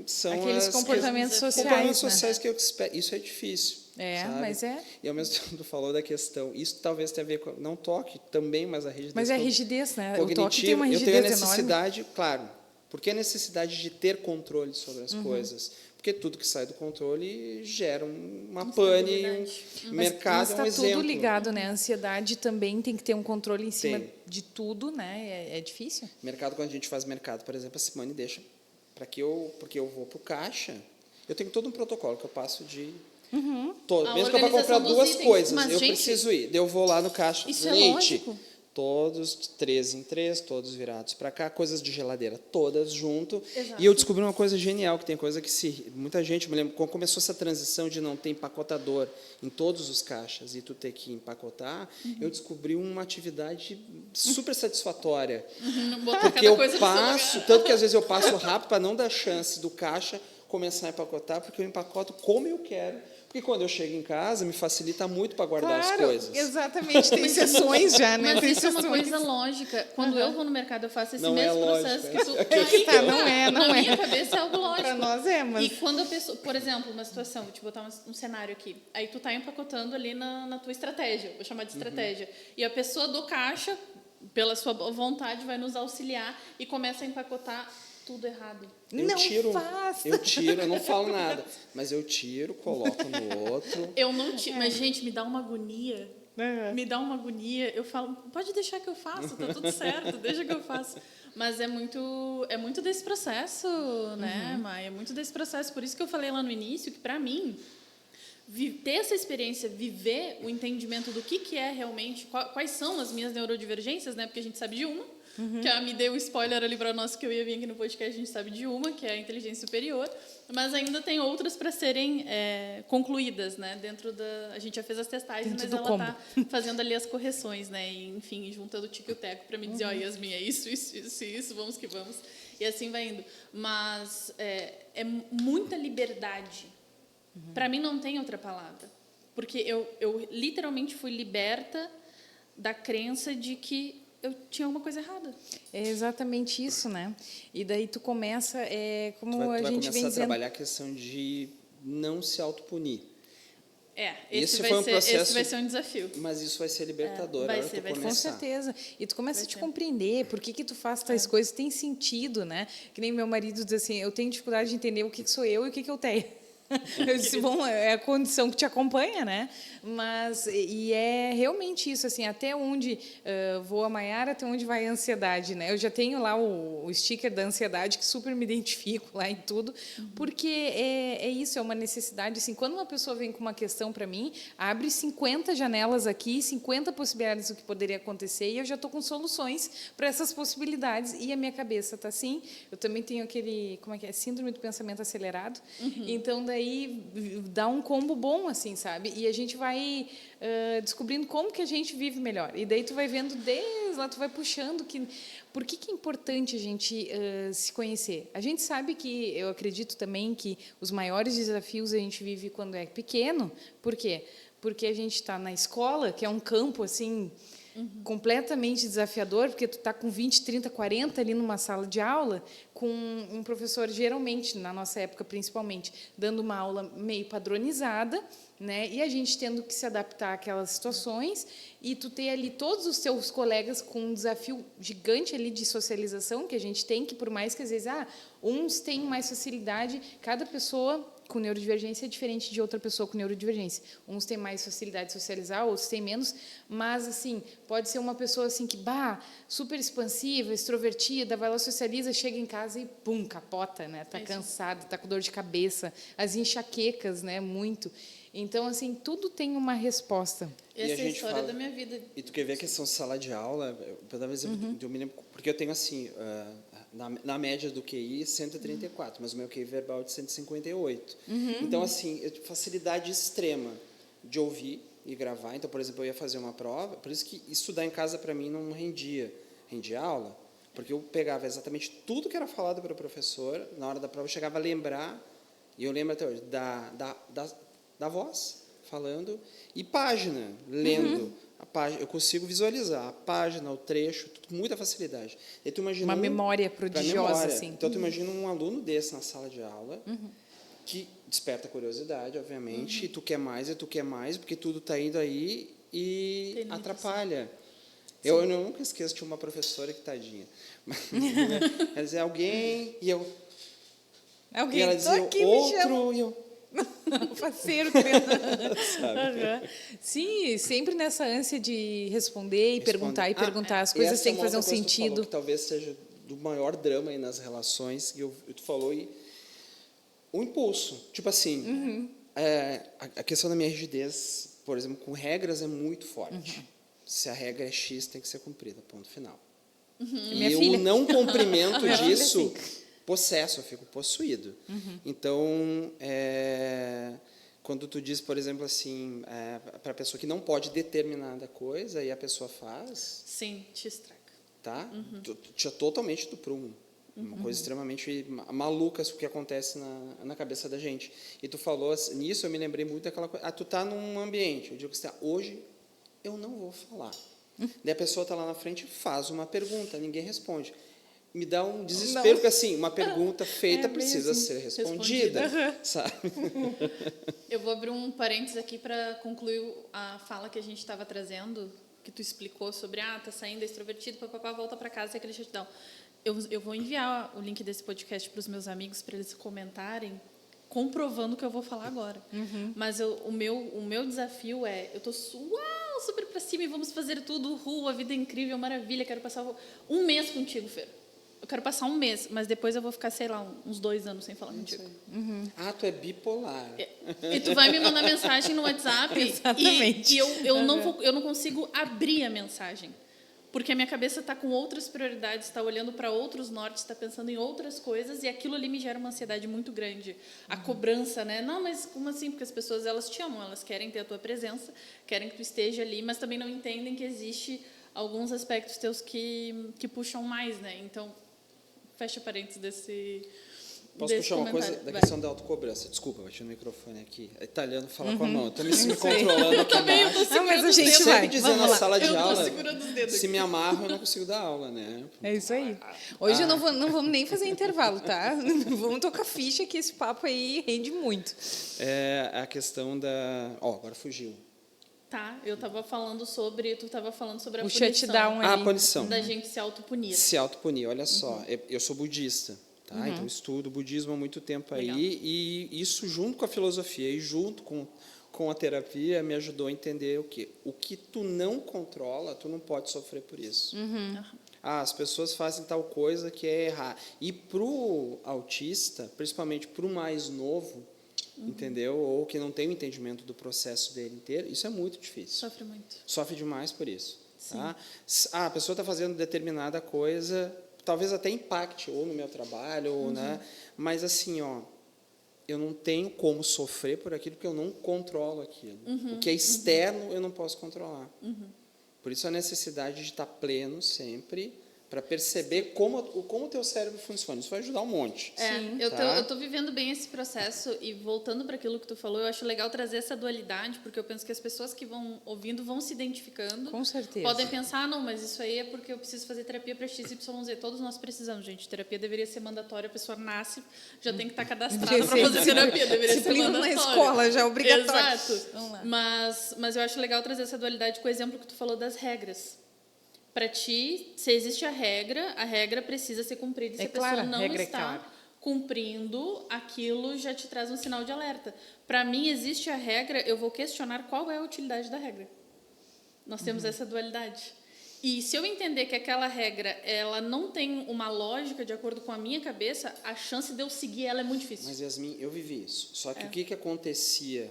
São Aqueles comportamentos sociais, comportamentos né? sociais que eu espero. Isso é difícil. Sabe? Mas é. E ao mesmo tempo tu falou da questão, isso talvez tenha a ver com, não toque também, mas a rigidez. Mas é a rigidez, né? O Cognitiva, toque tem uma eu rigidez tenho a necessidade, enorme. claro, porque a necessidade de ter controle sobre as coisas. Porque tudo que sai do controle gera uma pane, mercado Mas é um está tudo exemplo. ligado, né? A ansiedade também tem que ter um controle em cima Tem. de tudo, né? É difícil. Mercado, quando a gente faz mercado, por exemplo, a Simone deixa porque eu vou para o caixa, eu tenho todo um protocolo que eu passo de todo, A mesmo que eu vá comprar organização dos duas itens, coisas, mas, eu gente, preciso ir. Daí eu vou lá no caixa, isso é leite, lógico. todos 3 em 3, todos virados para cá, coisas de geladeira todas junto. Exato. E eu descobri uma coisa genial, que tem coisa que muita gente, me lembro, quando começou essa transição de não ter empacotador em todos os caixas e tu ter que empacotar, eu descobri uma atividade super satisfatória. Botar Porque cada eu coisa no seu passo, lugar. tanto que às vezes eu passo rápido para não dar chance do caixa começar a empacotar, porque eu empacoto como eu quero. Porque quando eu chego em casa, me facilita muito para guardar as coisas. Exatamente. Tem sessões já, né? Mas Tem isso é uma sessões. coisa lógica. Quando eu vou no mercado, eu faço esse Não é mesmo lógico, processo que tu... é que tá, não é, não Na é. minha cabeça é algo lógico. Para nós é, mas... E quando a pessoa... Por exemplo, uma situação, vou te botar um cenário aqui. Aí tu tá empacotando ali na tua estratégia, vou chamar de estratégia. E a pessoa do caixa, pela sua vontade, vai nos auxiliar e começa a empacotar tudo errado. Eu Não tiro, faça. eu não falo nada, mas eu tiro, coloco no outro. Eu não tiro... Mas, gente, me dá uma agonia. Me dá uma agonia. Eu falo, pode deixar que eu faço, tá tudo certo, deixa que eu faço. Mas é muito desse processo, né, Maia? É muito desse processo. Por isso que eu falei lá no início que, para mim, ter essa experiência, viver o entendimento do que é realmente, quais são as minhas neurodivergências, né? Porque a gente sabe de uma, que ela me deu o spoiler ali para nós que eu ia vir aqui no podcast, a gente sabe de uma, que é a inteligência superior, mas ainda tem outras para serem concluídas, né? A gente já fez as testagens, Dentro mas do ela está fazendo ali as correções, né? E, enfim, juntando o tico e o teco para me dizer, ó, Yasmin, é isso, vamos que vamos. E assim vai indo. Mas é muita liberdade. Para mim não tem outra palavra. Porque eu literalmente fui liberta da crença de que eu tinha alguma coisa errada. É exatamente isso, né? E daí tu começa, como Tu vai a gente começar vem a dizendo... trabalhar a questão de não se autopunir. Esse vai ser um desafio. Mas isso vai ser libertador. vai a hora ser, que tu vai ser. Com começar. certeza. E tu começa a te ser. compreender por que tu faz tais coisas, tem sentido, né? Que nem meu marido diz assim, eu tenho dificuldade de entender o que sou eu e o que eu tenho. Eu disse, bom, é a condição que te acompanha, né? Mas, e é realmente isso, assim, até onde voa a Maiara, até onde vai a ansiedade, né? Eu já tenho lá o sticker da ansiedade, que super me identifico lá em tudo, porque é isso, é uma necessidade, assim, quando uma pessoa vem com uma questão para mim, abre 50 janelas aqui, 50 possibilidades do que poderia acontecer, e eu já estou com soluções para essas possibilidades, e a minha cabeça está assim, eu também tenho aquele, como é que é? Síndrome do pensamento acelerado, então daí dá um combo bom, assim, sabe? E a gente vai descobrindo como que a gente vive melhor. E daí tu vai vendo desde lá, tu vai puxando que... Por que é importante a gente se conhecer? A gente sabe que, eu acredito também que os maiores desafios a gente vive quando é pequeno. Por quê? Porque a gente está na escola, que é um campo, assim... completamente desafiador, porque tu está com 20, 30, 40 ali numa sala de aula, com um professor, geralmente, na nossa época principalmente, dando uma aula meio padronizada, né? E a gente tendo que se adaptar àquelas situações, e tu ter ali todos os teus colegas com um desafio gigante ali de socialização, que a gente tem, que por mais que às vezes uns têm mais facilidade, cada pessoa com neurodivergência é diferente de outra pessoa com neurodivergência. Uns têm mais facilidade de socializar, outros têm menos, mas assim, pode ser uma pessoa assim que, super expansiva, extrovertida, vai lá, socializa, chega em casa e pum, capota, né? Tá cansado, tá com dor de cabeça, as enxaquecas, né, muito. Então, assim, tudo tem uma resposta. Essa é a história da minha vida. E tu quer ver a questão de sala de aula? Toda vez eu me lembro, porque eu tenho assim, na média do QI, 134, mas o meu QI verbal é de 158. Então, assim, eu tive facilidade extrema de ouvir e gravar. Então, por exemplo, eu ia fazer uma prova, por isso que estudar em casa para mim não rendia aula, porque eu pegava exatamente tudo que era falado pelo professor, na hora da prova eu chegava a lembrar, e eu lembro até hoje, da voz falando e página, lendo. A página, eu consigo visualizar a página, o trecho, tudo com muita facilidade. E tu imagina uma memória prodigiosa, assim. Então, tu imagina um aluno desse na sala de aula, que desperta curiosidade, obviamente, e tu quer mais, porque tudo está indo aí e atrapalha. Eu nunca esqueço de uma professora que, tadinha, ela dizia alguém, e eu... Alguém, e ela dizia aqui, outro, e eu... Faceiro, sabe? Sim, sempre nessa ânsia de responder e perguntar, as coisas têm que fazer um sentido. Que talvez seja do maior drama aí nas relações, que tu falou, e o impulso. Tipo assim, a questão da minha rigidez, por exemplo, com regras é muito forte. Se a regra é X, tem que ser cumprida, ponto final. E eu não cumprimento disso... Possesso, eu fico possuído. Então, quando tu diz, por exemplo, assim, para a pessoa que não pode determinada coisa e a pessoa faz... Sim, te estraga. Tá? Tu tira totalmente do prumo. Uma coisa extremamente maluca o que acontece na cabeça da gente. E tu falou nisso, eu me lembrei muito daquela coisa. Tu tá num ambiente, eu digo que hoje eu não vou falar. Daí a pessoa tá lá na frente, faz uma pergunta, ninguém responde. Me dá um desespero, porque assim, uma pergunta feita precisa ser respondida. Sabe? Eu vou abrir um parênteses aqui para concluir a fala que a gente estava trazendo, que tu explicou sobre, tá saindo extrovertido, papapá, volta para casa e aquele shutdown. Eu vou enviar o link desse podcast para os meus amigos, para eles comentarem, comprovando o que eu vou falar agora. Mas o meu desafio é, eu estou super para cima e vamos fazer tudo, a vida é incrível, maravilha, quero passar um mês contigo, Fer. Eu quero passar um mês, mas depois eu vou ficar, sei lá, uns 2 anos sem falar contigo. Tu é bipolar. E tu vai me mandar mensagem no WhatsApp e eu não consigo abrir a mensagem. Porque a minha cabeça está com outras prioridades, está olhando para outros nortes, está pensando em outras coisas, e aquilo ali me gera uma ansiedade muito grande. A cobrança, né? Não, mas como assim? Porque as pessoas, elas te amam, elas querem ter a tua presença, querem que tu esteja ali, mas também não entendem que existe alguns aspectos teus que puxam mais, né? Então, fecha parênteses desse... Posso puxar uma coisa da questão da autocobrança? Desculpa, bati no microfone aqui. É italiano falar com a mão. Estou me controlando aqui embaixo. Não, mas a gente sempre vai. dizendo na sala de aula, se se me amarro, eu não consigo dar aula, né? É isso aí. Hoje não vamos nem fazer intervalo, tá? Vamos tocar ficha, que esse papo aí rende muito. É a questão da... agora fugiu. Tá, tu estava falando sobre a o punição. shutdown aí. A punição. Da gente se autopunir. Se autopunir, olha só. Eu sou budista. Tá? Então, estudo budismo há muito tempo aí. E isso, junto com a filosofia e junto com a terapia, me ajudou a entender o quê? O que tu não controla, tu não pode sofrer por isso. As pessoas fazem tal coisa que é errar. E para o autista, principalmente para o mais novo, entendeu? Ou que não tem o entendimento do processo dele inteiro, isso é muito difícil. Sofre muito. Sofre demais por isso. Tá? A pessoa está fazendo determinada coisa... Talvez até impacte ou no meu trabalho, ou, né? Mas assim, eu não tenho como sofrer por aquilo porque eu não controlo aquilo. O que é externo eu não posso controlar. Por isso a necessidade de estar pleno sempre, para perceber como o teu cérebro funciona. Isso vai ajudar um monte. Eu tô vivendo bem esse processo e voltando para aquilo que tu falou, eu acho legal trazer essa dualidade, porque eu penso que as pessoas que vão ouvindo vão se identificando. Com certeza. Podem pensar, não, mas isso aí é porque eu preciso fazer terapia para XYZ. Todos nós precisamos, gente. Terapia deveria ser mandatória, a pessoa nasce, já tem que estar cadastrada para fazer terapia. Deveria ser mandatória. Na escola, já é obrigatório. Exato. Mas eu acho legal trazer essa dualidade com o exemplo que tu falou das regras. Para ti, se existe a regra precisa ser cumprida. E se a pessoa não está cumprindo, aquilo já te traz um sinal de alerta. Para mim, existe a regra, eu vou questionar qual é a utilidade da regra. Nós temos essa dualidade. E se eu entender que aquela regra ela não tem uma lógica de acordo com a minha cabeça, a chance de eu seguir ela é muito difícil. Mas, Yasmin, eu vivi isso. Só que o que acontecia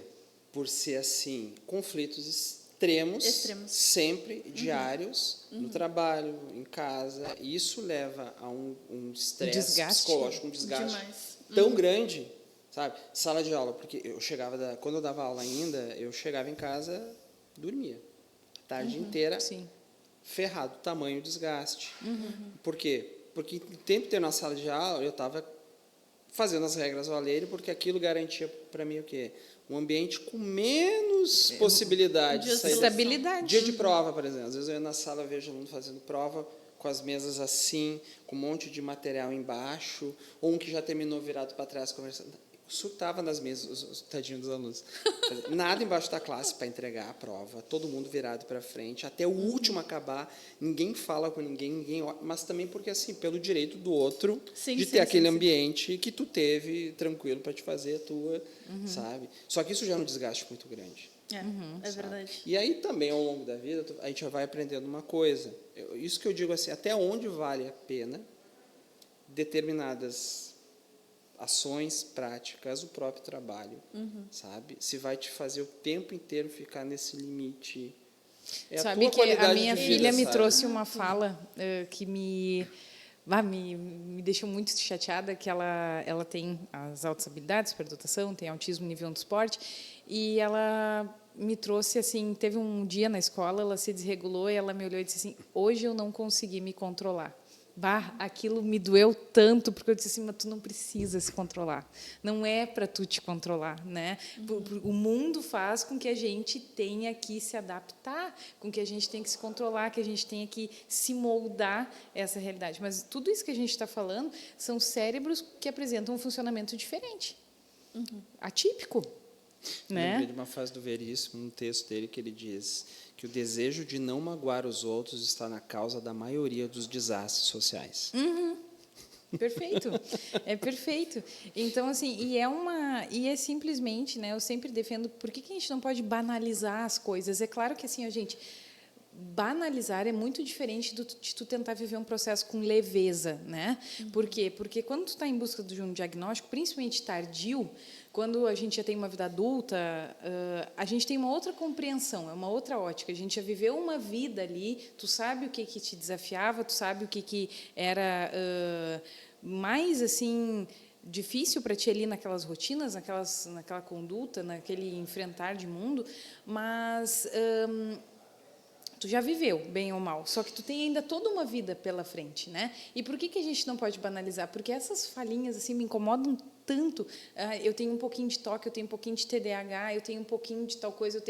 por ser assim? Conflitos extremos. Sempre, diários, no trabalho, em casa. E isso leva a um estresse psicológico, um desgaste tão grande, sabe? Sala de aula, porque eu chegava, quando eu dava aula ainda, eu chegava em casa, dormia. A tarde inteira. Sim. Ferrado, tamanho desgaste. Por quê? Porque o tempo inteiro na sala de aula eu estava fazendo as regras valerem, porque aquilo garantia para mim o quê? Um ambiente com menos possibilidade de estabilidade. Dia de prova, por exemplo. Às vezes eu ia na sala, vejo aluno fazendo prova com as mesas assim, com um monte de material embaixo, ou um que já terminou virado para trás conversando. Surtava nas mesas, os tadinhos dos alunos. Nada embaixo da classe para entregar a prova, todo mundo virado para frente, até o último acabar, ninguém fala com ninguém, mas também porque, assim, pelo direito do outro, de ter aquele ambiente que tu teve tranquilo para te fazer a tua, sabe? Só que isso já é um desgaste muito grande. É verdade. E aí também, ao longo da vida, a gente já vai aprendendo uma coisa. Isso que eu digo assim, até onde vale a pena determinadas ações, práticas, o próprio trabalho, sabe? Se vai te fazer o tempo inteiro ficar nesse limite. Sabe que a minha filha me trouxe uma fala que me deixou muito chateada, que ela tem as altas habilidades, superdotação, tem autismo nível 1 do esporte, e ela me trouxe assim, teve um dia na escola, ela se desregulou e ela me olhou e disse assim, hoje eu não consegui me controlar. Aquilo me doeu tanto, porque eu disse assim, mas tu não precisa se controlar. Não é para tu te controlar, né? O mundo faz com que a gente tenha que se adaptar, com que a gente tenha que se controlar, que a gente tenha que se moldar essa realidade. Mas tudo isso que a gente está falando são cérebros que apresentam um funcionamento diferente, atípico. Eu lembrei de uma frase do Veríssimo, num texto dele, que ele diz que o desejo de não magoar os outros está na causa da maioria dos desastres sociais. Perfeito, é perfeito. Então, assim, e é simplesmente, né? Eu sempre defendo, por que a gente não pode banalizar as coisas? É claro que, assim, a gente banalizar é muito diferente de tu tentar viver um processo com leveza, né? Por quê? Porque quando tu está em busca de um diagnóstico, principalmente tardio, quando a gente já tem uma vida adulta, a gente tem uma outra compreensão, é uma outra ótica. A gente já viveu uma vida ali, tu sabe o que te desafiava, tu sabe o que era mais assim difícil para ti ali naquelas rotinas, naquela conduta, naquele enfrentar de mundo, mas tu já viveu, bem ou mal, só que tu tem ainda toda uma vida pela frente, né? E por que a gente não pode banalizar? Porque essas falhinhas assim me incomodam tanto. Eu tenho um pouquinho de toque, eu tenho um pouquinho de TDAH, eu tenho um pouquinho de tal coisa,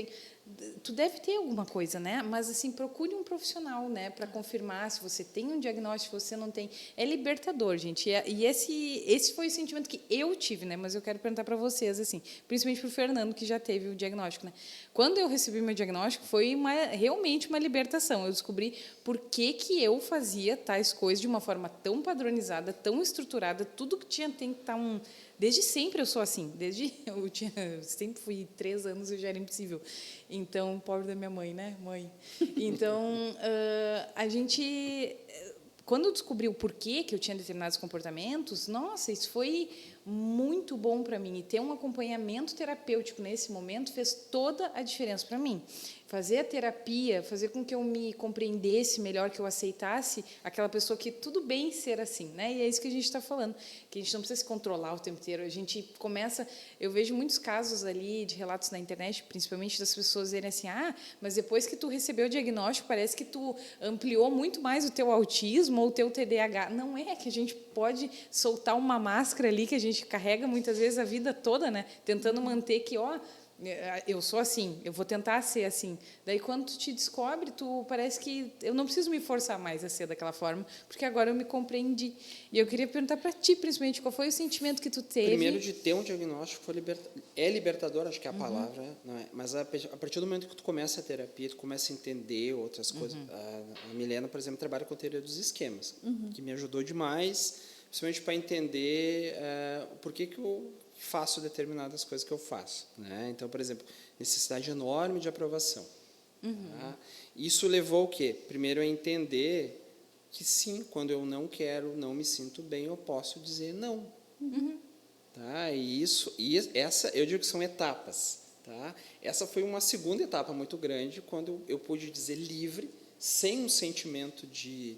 tu deve ter alguma coisa, né? Mas assim, procure um profissional, né, para confirmar se você tem um diagnóstico, se você não tem. É libertador, gente. E esse foi o sentimento que eu tive, né? Mas eu quero perguntar para vocês, assim, principalmente para o Fernando, que já teve o diagnóstico, né? Quando eu recebi meu diagnóstico, foi realmente uma libertação. Eu descobri por que eu fazia tais coisas de uma forma tão padronizada, tão estruturada, tudo que tem que estar Desde sempre eu sou assim, eu sempre fui 3 anos e já era impossível. Então, pobre da minha mãe, né, mãe? Então, quando eu descobri o porquê que eu tinha determinados comportamentos, nossa, isso foi muito bom para mim. E ter um acompanhamento terapêutico nesse momento fez toda a diferença para mim. Fazer a terapia, fazer com que eu me compreendesse melhor, que eu aceitasse aquela pessoa que tudo bem ser assim, né? E é isso que a gente está falando, que a gente não precisa se controlar o tempo inteiro. A gente começa... Eu vejo muitos casos ali de relatos na internet, principalmente das pessoas dizerem assim, mas depois que tu recebeu o diagnóstico, parece que tu ampliou muito mais o teu autismo ou o teu TDAH. Não é que a gente pode soltar uma máscara ali que a gente carrega muitas vezes a vida toda, né? Tentando manter que, eu sou assim, eu vou tentar ser assim. Daí, quando tu te descobre, tu parece que eu não preciso me forçar mais a ser daquela forma, porque agora eu me compreendi. E eu queria perguntar para ti, principalmente, qual foi o sentimento que tu teve? Primeiro, de ter um diagnóstico é libertador, acho que é a palavra, não é? Mas a partir do momento que tu começa a terapia, tu começa a entender outras coisas. A Milena, por exemplo, trabalha com teoria dos esquemas, que me ajudou demais. principalmente para entender por que eu faço determinadas coisas que eu faço, né? Então, por exemplo, necessidade enorme de aprovação. Tá? Isso levou o quê? Primeiro a entender que sim, quando eu não quero, não me sinto bem, eu posso dizer não. Tá? E essa, eu digo que são etapas. Tá? Essa foi uma segunda etapa muito grande, quando eu pude dizer livre, sem um sentimento de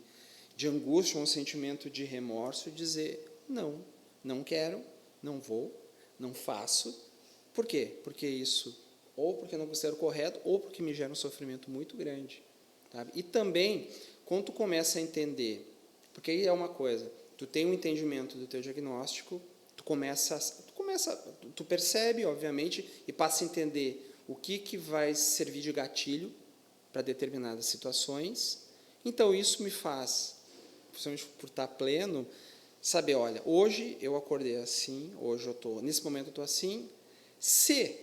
angústia, um sentimento de remorso, dizer não, não quero, não vou, não faço. Por quê? Porque isso, ou porque não considero correto, ou porque me gera um sofrimento muito grande. Sabe? E também, quando tu começa a entender, porque aí é uma coisa, tu tem um entendimento do teu diagnóstico, tu percebe, obviamente, e passa a entender o que vai servir de gatilho para determinadas situações. Então, isso me faz, principalmente por estar pleno, saber, olha, hoje eu acordei assim, nesse momento eu estou assim, se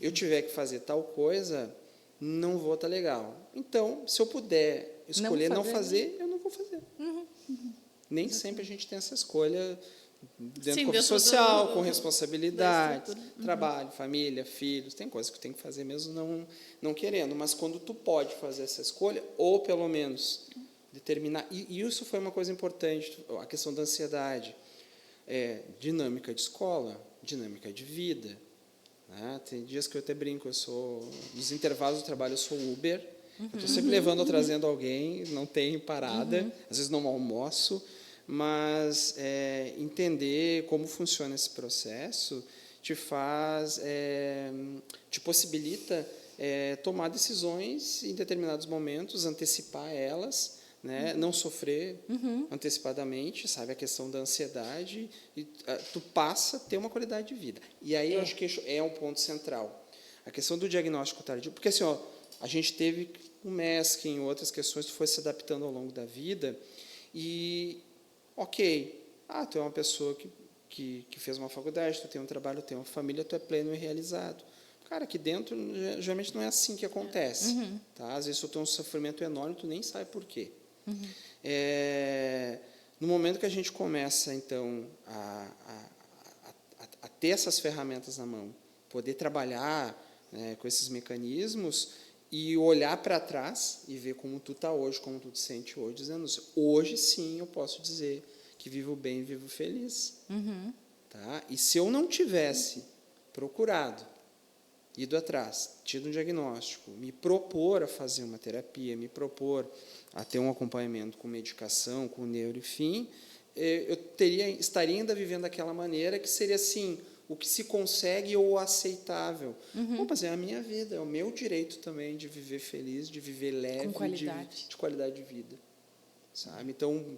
eu tiver que fazer tal coisa, não vou estar legal. Então, se eu puder escolher não fazer, eu não vou fazer. Nem sempre a gente tem essa escolha dentro do corpo social, com responsabilidades, trabalho, família, filhos, tem coisas que tem que fazer mesmo não querendo, mas quando tu pode fazer essa escolha, ou pelo menos determinar, e isso foi uma coisa importante, a questão da ansiedade, dinâmica de escola, dinâmica de vida, né? Tem dias que eu até brinco, nos intervalos do trabalho eu sou Uber, eu estou sempre levando ou trazendo alguém, não tenho parada, às vezes não almoço, mas entender como funciona esse processo te possibilita tomar decisões em determinados momentos, antecipar elas, né? Não sofrer antecipadamente, sabe, a questão da ansiedade, e tu passa a ter uma qualidade de vida. E aí eu acho que é um ponto central. A questão do diagnóstico tardio, porque assim, a gente teve um MESC, em outras questões, tu foi se adaptando ao longo da vida, e ok, tu é uma pessoa que fez uma faculdade, tu tem um trabalho, tu tem uma família, tu é pleno e realizado. Cara, aqui dentro, geralmente não é assim que acontece. Tá? Às vezes tu tem um sofrimento enorme, tu nem sabe por quê. No momento que a gente começa, então, a ter essas ferramentas na mão, poder trabalhar, né, com esses mecanismos e olhar para trás e ver como tu está hoje, como tu te sente hoje, dizendo assim, hoje sim eu posso dizer que vivo bem e vivo feliz. Tá? E se eu não tivesse procurado, ido atrás, tido um diagnóstico, me propor a fazer uma terapia, me propor a ter um acompanhamento com medicação, com neuro, enfim, eu estaria ainda vivendo daquela maneira que seria assim, o que se consegue ou aceitável. Bom, mas é a minha vida, é o meu direito também de viver feliz, de viver leve, de qualidade de vida. Sabe? Então,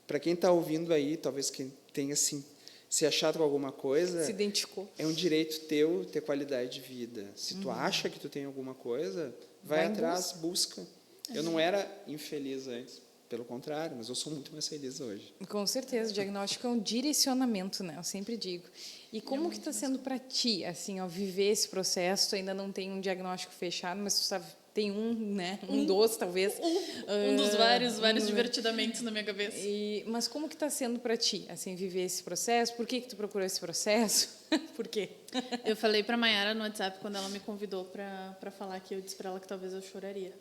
para quem está ouvindo aí, talvez quem tenha assim, se achado com alguma coisa, se identificou. É um direito teu ter qualidade de vida. Se tu acha que tu tem alguma coisa, vai atrás, busca. Eu não era infeliz antes, pelo contrário, mas eu sou muito mais feliz hoje. Com certeza, o diagnóstico é um direcionamento, né? Eu sempre digo. E como que está sendo para ti, assim, viver esse processo? Tu ainda não tem um diagnóstico fechado, mas tu sabe, tem né? Um dos, talvez. Um dos vários divertidamente na minha cabeça. Mas como que está sendo para ti, assim, viver esse processo? Por que tu procurou esse processo? Por quê? Eu falei para a Mayara no WhatsApp, quando ela me convidou para falar aqui, eu disse para ela que talvez eu choraria.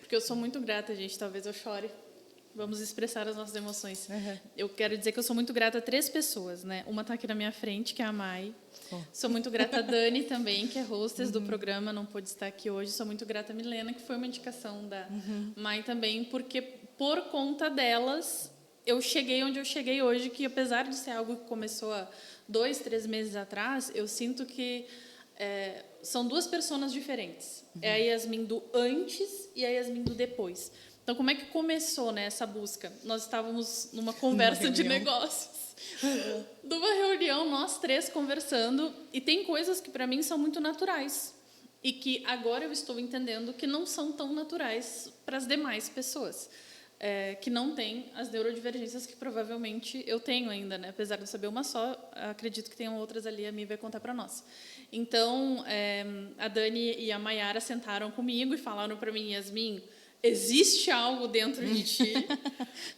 Porque eu sou muito grata, gente, talvez eu chore. Vamos expressar as nossas emoções. Eu quero dizer que eu sou muito grata a 3 pessoas, né? Uma está aqui na minha frente, que é a Mai. Sou muito grata a Dani também, que é hostess do programa, não pôde estar aqui hoje. Sou muito grata a Milena, que foi uma indicação da Mai também, porque por conta delas eu cheguei onde eu cheguei hoje, que apesar de ser algo que começou há 2, 3 meses atrás, eu sinto que são 2 pessoas diferentes. É a Yasmin do antes e a Yasmin do depois. Então, como é que começou, né, essa busca? Nós estávamos numa conversa de negócios. Numa reunião, nós 3 conversando, e tem coisas que para mim são muito naturais e que agora eu estou entendendo que não são tão naturais para as demais pessoas, que não têm as neurodivergências que provavelmente eu tenho ainda, né? Apesar de eu saber uma só, acredito que tenham outras ali, a Mi vai contar para nós. Então, a Dani e a Mayara sentaram comigo e falaram para mim, Yasmin, existe algo dentro de ti.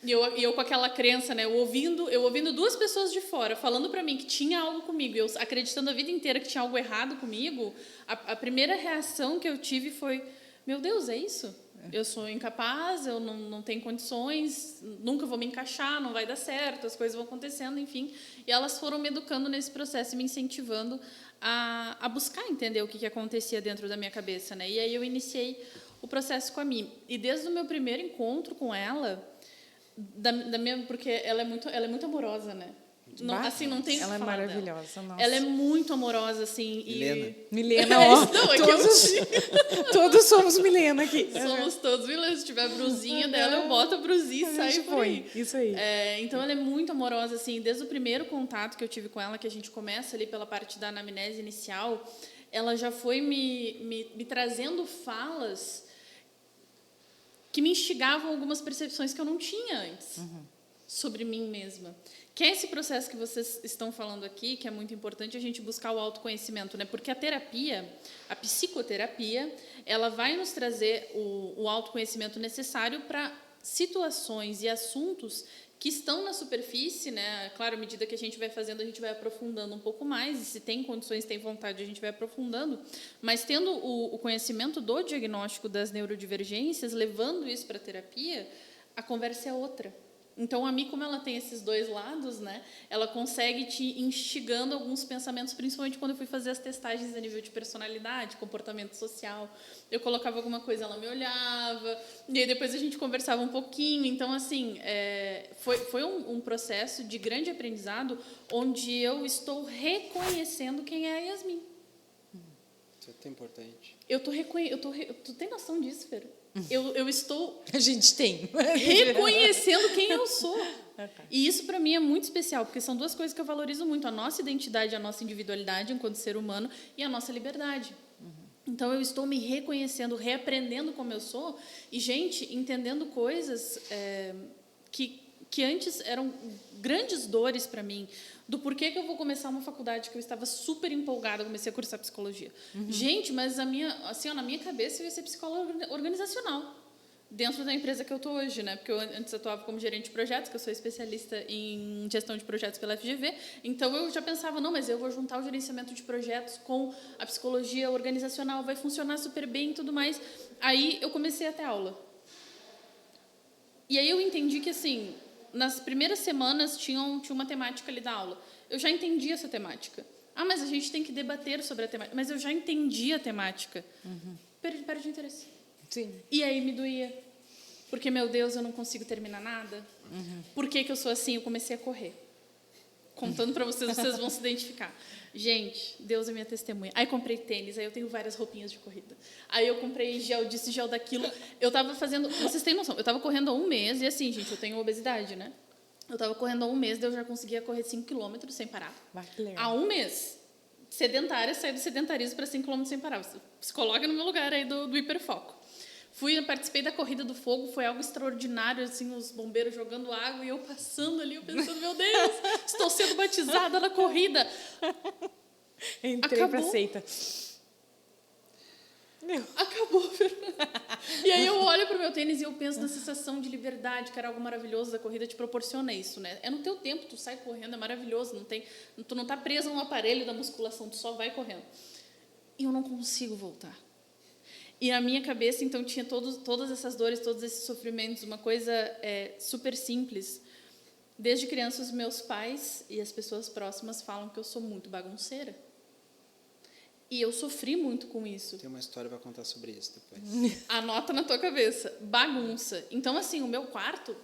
E eu com aquela crença, né? Eu ouvindo duas pessoas de fora falando para mim que tinha algo comigo, eu acreditando a vida inteira que tinha algo errado comigo, a primeira reação que eu tive foi: meu Deus, é isso? Eu sou incapaz, eu não tenho condições, nunca vou me encaixar, não vai dar certo, as coisas vão acontecendo, enfim. E elas foram me educando nesse processo e me incentivando a buscar entender o que acontecia dentro da minha cabeça, né? E aí eu iniciei o processo com a Mi. E desde o meu primeiro encontro com ela, porque ela é muito amorosa, né? Não, assim, não tem o que ela é falar maravilhosa, dela. nossa. Ela é muito amorosa, assim. Milena, ó. Não, é que Todos somos Milena aqui. somos todos Milena. Se tiver a brusinha dela, eu boto a brusinha e saio por aí. Isso aí. Então, ela é muito amorosa, assim. Desde o primeiro contato que eu tive com ela, que a gente começa ali pela parte da anamnese inicial, ela já foi me trazendo falas que me instigavam algumas percepções que eu não tinha antes sobre mim mesma. Que é esse processo que vocês estão falando aqui, que é muito importante a gente buscar o autoconhecimento, né? Porque a terapia, a psicoterapia, ela vai nos trazer o autoconhecimento necessário para situações e assuntos que estão na superfície, né? Claro, à medida que a gente vai fazendo, a gente vai aprofundando um pouco mais, e se tem condições, tem vontade, a gente vai aprofundando, mas tendo o conhecimento do diagnóstico das neurodivergências, levando isso para a terapia, a conversa é outra. Então, a Mi, como ela tem esses dois lados, né, ela consegue te instigando alguns pensamentos, principalmente quando eu fui fazer as testagens a nível de personalidade, comportamento social. Eu colocava alguma coisa, ela me olhava, e aí depois a gente conversava um pouquinho. Então, assim, foi um processo de grande aprendizado, onde eu estou reconhecendo quem é a Yasmin. Isso é tão importante. Tu tem noção disso, Fer? Eu estou A gente tem. reconhecendo quem eu sou. E isso, para mim, é muito especial, porque são duas coisas que eu valorizo muito: a nossa identidade, a nossa individualidade enquanto ser humano, e a nossa liberdade. Então, eu estou me reconhecendo, reaprendendo como eu sou, e, gente, entendendo coisas que antes eram grandes dores para mim, do porquê que eu vou começar uma faculdade que eu estava super empolgada, comecei a cursar psicologia. Gente, mas na minha cabeça eu ia ser psicóloga organizacional, dentro da empresa que eu estou hoje, né? Porque eu antes atuava como gerente de projetos, que eu sou especialista em gestão de projetos pela FGV, então eu já pensava, não, mas eu vou juntar o gerenciamento de projetos com a psicologia organizacional, vai funcionar super bem e tudo mais. Aí eu comecei a ter aula. E aí eu entendi que, assim, nas primeiras semanas tinha uma temática ali da aula. Eu já entendi essa temática. Ah, mas a gente tem que debater sobre a temática. Mas eu já entendi a temática. Perdi interesse. Sim. E aí me doía. Porque, meu Deus, eu não consigo terminar nada. Por que eu sou assim? Eu comecei a correr. Contando para vocês vão se identificar. Gente, Deus é minha testemunha. Aí comprei tênis, aí eu tenho várias roupinhas de corrida. Aí eu comprei gel disso, gel daquilo. Eu tava fazendo... Vocês têm noção, eu tava correndo há 1 mês, e assim, gente, eu tenho obesidade, né? Eu tava correndo há 1 mês, daí eu já conseguia correr 5 quilômetros sem parar. Que legal. Há 1 mês. Sedentária, saí do sedentarismo para 5 quilômetros sem parar. Se coloca no meu lugar aí do hiperfoco. Participei da Corrida do Fogo, foi algo extraordinário, assim, os bombeiros jogando água e eu passando ali, eu pensando, meu Deus, estou sendo batizada na corrida. Entrei pra seita. Acabou. E aí eu olho pro meu tênis e eu penso na sensação de liberdade, que era algo maravilhoso da corrida, te proporciona isso, né? É no teu tempo, tu sai correndo, é maravilhoso, tu não tá preso num aparelho da musculação, tu só vai correndo. E eu não consigo voltar. E na minha cabeça, então, tinha todas essas dores, todos esses sofrimentos, uma coisa super simples. Desde criança, os meus pais e as pessoas próximas falam que eu sou muito bagunceira. E eu sofri muito com isso. Tem uma história para contar sobre isso depois. Anota na tua cabeça. Bagunça. Então, assim, o meu quarto...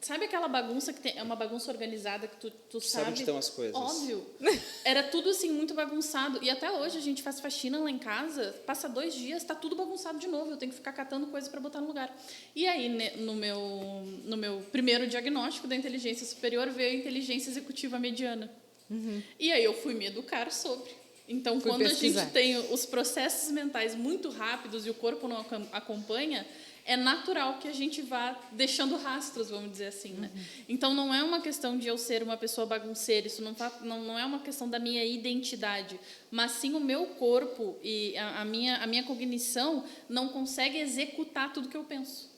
Sabe aquela bagunça que é uma bagunça organizada que tu sabe? Sabe onde estão as coisas. Óbvio. Era tudo assim muito bagunçado. E até hoje a gente faz faxina lá em casa, passa 2 dias, está tudo bagunçado de novo. Eu tenho que ficar catando coisa para botar no lugar. E aí, né, no meu primeiro diagnóstico da inteligência superior, veio a inteligência executiva mediana. E aí eu fui me educar sobre. Então, quando a gente tem os processos mentais muito rápidos e o corpo não acompanha, é natural que a gente vá deixando rastros, vamos dizer assim, né? Então, não é uma questão de eu ser uma pessoa bagunceira, isso não é uma questão da minha identidade, mas sim o meu corpo e a minha cognição não consegue executar tudo que eu penso.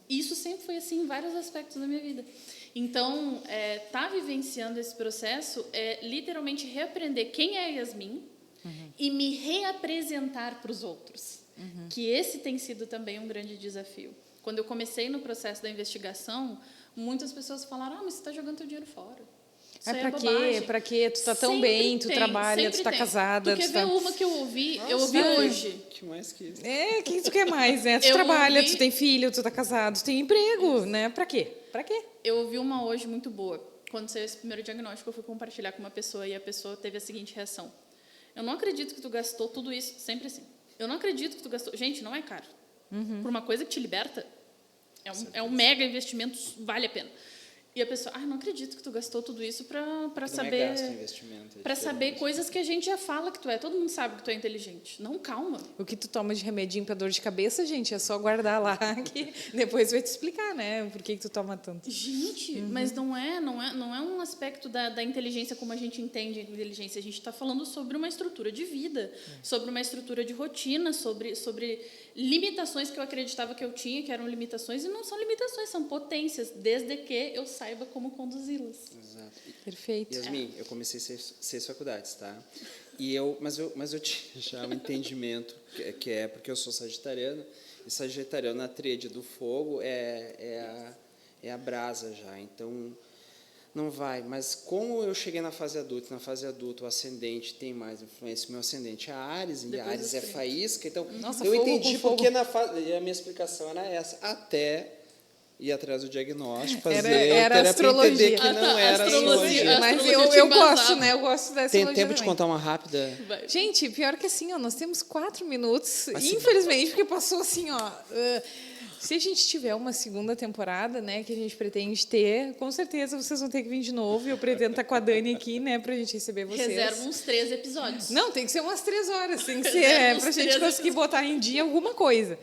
Isso sempre foi assim em vários aspectos da minha vida. Então, tá vivenciando esse processo é literalmente reaprender quem é a Yasmin e me reapresentar para os outros. Que esse tem sido também um grande desafio. Quando eu comecei no processo da investigação, muitas pessoas falaram: mas você está jogando teu dinheiro fora. Isso aí é bobagem. Pra quê? Tu tá tão Sempre bem, tu tem, trabalha, tu sempre tá tem. casada. Tu quer ver uma que eu ouvi? Eu ouvi Nossa, hoje. Que mais que isso? O que tu quer mais, né? Tu Eu trabalha, ouvi- tu tem filho, tu tá casado, tu tem emprego, né? Pra quê? Pra quê? Eu ouvi uma hoje muito boa. Quando saiu esse primeiro diagnóstico, eu fui compartilhar com uma pessoa e a pessoa teve a seguinte reação: eu não acredito que tu gastou tudo isso, sempre assim. Eu não acredito que tu gastou. Gente, não é caro. Por uma coisa que te liberta, é um mega investimento, vale a pena. E a pessoa: não acredito que tu gastou tudo isso para saber. Não é gasto, é investimento. Para saber coisas que a gente já fala que tu é. Todo mundo sabe que tu é inteligente. Não, calma. O que tu toma de remedinho pra dor de cabeça, gente, é só guardar lá que depois vai te explicar, né? Por que tu toma tanto. Gente, mas não é um aspecto da inteligência como a gente entende a inteligência. A gente está falando sobre uma estrutura de vida, sobre uma estrutura de rotina, sobre limitações que eu acreditava que eu tinha, que eram limitações, e não são limitações, são potências, desde que eu saiba como conduzi-las. Exato. Perfeito. Yasmin, eu comecei 6 faculdades, tá? Mas eu tinha já um entendimento, que é porque eu sou sagitariano, e sagitariano na tríade do fogo é a brasa já, então não vai. Mas como eu cheguei na fase adulta o ascendente tem mais influência, o meu ascendente é Áries, e Depois Áries dos é 30. faísca, então Nossa, eu fogo entendi com fogo. porque e a minha explicação era essa, até ir atrás do diagnóstico, fazer Era terapia, astrologia. entender que não era astrologia. Mas astrologia te eu gosto, embasava. né? Eu gosto dessa Tem astrologia tempo de também. contar uma rápida? Gente, pior que assim, ó, nós temos 4 minutos, Mas infelizmente, porque passou assim, ó. Se a gente tiver uma segunda temporada, né, que a gente pretende ter, com certeza vocês vão ter que vir de novo. E eu pretendo estar com a Dani aqui, né, pra gente receber vocês. Reserva uns 3 episódios. Não, tem que ser umas 3 horas, tem que Reserva ser uns pra gente 3 conseguir botar em dia alguma coisa.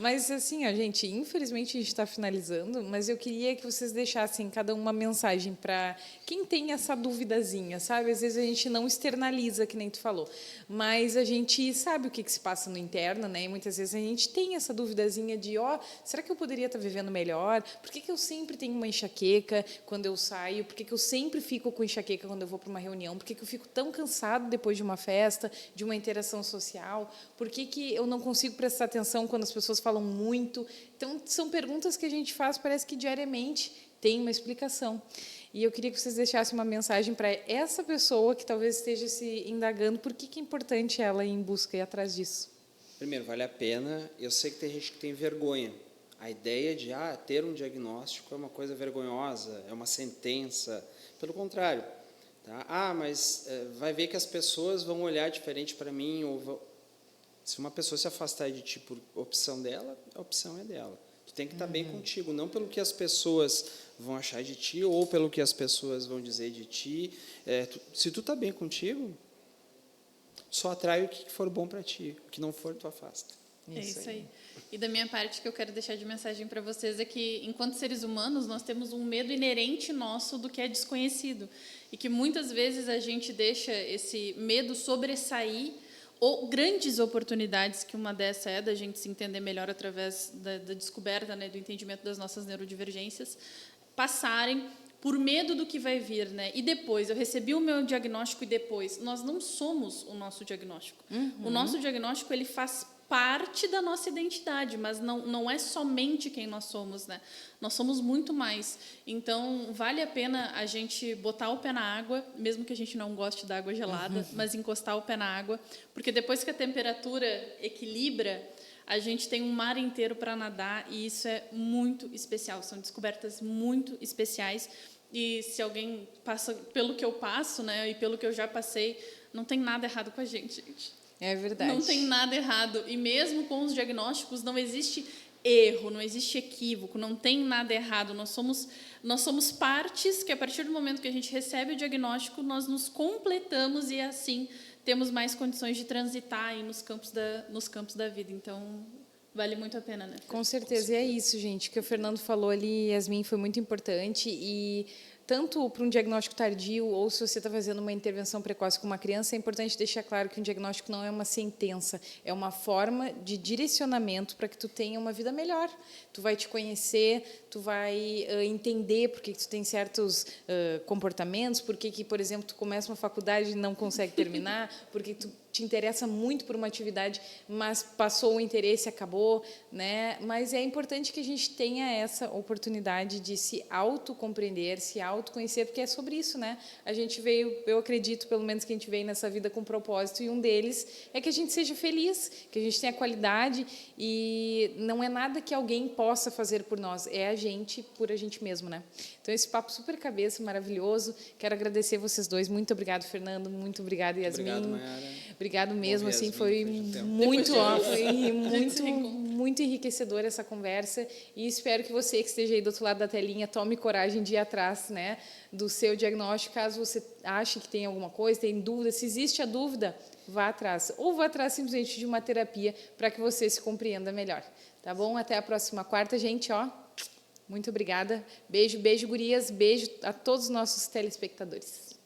Mas assim, ó, gente, infelizmente a gente está finalizando, mas eu queria que vocês deixassem cada uma mensagem para quem tem essa duvidazinha, sabe? Às vezes a gente não externaliza, que nem tu falou, mas a gente sabe o que se passa no interno, né? E muitas vezes a gente tem essa duvidazinha de, será que eu poderia estar vivendo melhor? Por que eu sempre tenho uma enxaqueca quando eu saio? Por que eu sempre fico com enxaqueca quando eu vou para uma reunião? Por que eu fico tão cansado depois de uma festa, de uma interação social? Por que eu não consigo prestar atenção quando as pessoas falam muito? Então, são perguntas que a gente faz, parece que diariamente tem uma explicação. E eu queria que vocês deixassem uma mensagem para essa pessoa que talvez esteja se indagando por que é importante ela ir em busca e atrás disso. Primeiro, vale a pena. Eu sei que tem gente que tem vergonha. A ideia de ter um diagnóstico é uma coisa vergonhosa, é uma sentença. Pelo contrário. Tá? Mas vai ver que as pessoas vão olhar diferente para mim. Se uma pessoa se afastar de ti por opção dela, a opção é dela. Tu tem que estar bem contigo, não pelo que as pessoas vão achar de ti ou pelo que as pessoas vão dizer de ti. Se tu está bem contigo, só atrai o que for bom para ti. O que não for, tu afasta. É isso aí. E da minha parte, o que eu quero deixar de mensagem para vocês é que, enquanto seres humanos, nós temos um medo inerente nosso do que é desconhecido. E que muitas vezes a gente deixa esse medo sobressair ou grandes oportunidades, que uma dessa é da gente se entender melhor através da descoberta, né, do entendimento das nossas neurodivergências, passarem por medo do que vai vir, né? E depois, eu recebi o meu diagnóstico e depois, nós não somos o nosso diagnóstico. O nosso diagnóstico, ele faz parte da nossa identidade, mas não é somente quem nós somos, né? Nós somos muito mais. Então, vale a pena a gente botar o pé na água, mesmo que a gente não goste da água gelada, mas encostar o pé na água, porque depois que a temperatura equilibra, a gente tem um mar inteiro para nadar e isso é muito especial. São descobertas muito especiais e se alguém passa pelo que eu passo, né, e pelo que eu já passei, não tem nada errado com a gente. É verdade. Não tem nada errado. E mesmo com os diagnósticos, não existe erro, não existe equívoco, não tem nada errado. Nós somos partes que, a partir do momento que a gente recebe o diagnóstico, nós nos completamos e, assim, temos mais condições de transitar aí nos campos da vida. Então, vale muito a pena, né? Com certeza, e é isso, gente, que o Fernando falou ali, Yasmin, foi muito importante, e tanto para um diagnóstico tardio ou se você está fazendo uma intervenção precoce com uma criança, é importante deixar claro que um diagnóstico não é uma sentença, é uma forma de direcionamento para que tu tenha uma vida melhor. Tu vai te conhecer, tu vai entender por que tu tem certos comportamentos, por que, por exemplo, tu começa uma faculdade e não consegue terminar, porque tu te interessa muito por uma atividade, mas passou o interesse e acabou, né? Mas é importante que a gente tenha essa oportunidade de se autocompreender, se autoconhecer, porque é sobre isso, né? A gente veio, eu acredito, pelo menos que a gente veio nessa vida com um propósito, e um deles é que a gente seja feliz, que a gente tenha qualidade, e não é nada que alguém possa fazer por nós, é a gente por a gente mesmo, né? Então, esse papo super cabeça, maravilhoso. Quero agradecer vocês dois. Muito obrigado, Fernando. Muito obrigado, Yasmin. Obrigado, Mayara. Obrigado mesmo, assim, Yasmin, foi muito, Foi muito enriquecedora essa conversa, e espero que você que esteja aí do outro lado da telinha tome coragem de ir atrás, né, do seu diagnóstico, caso você ache que tem alguma coisa, tem dúvida, se existe a dúvida, vá atrás, ou vá atrás simplesmente de uma terapia para que você se compreenda melhor, tá bom? Até a próxima quarta, gente, ó, muito obrigada, beijo, beijo, gurias, beijo a todos os nossos telespectadores.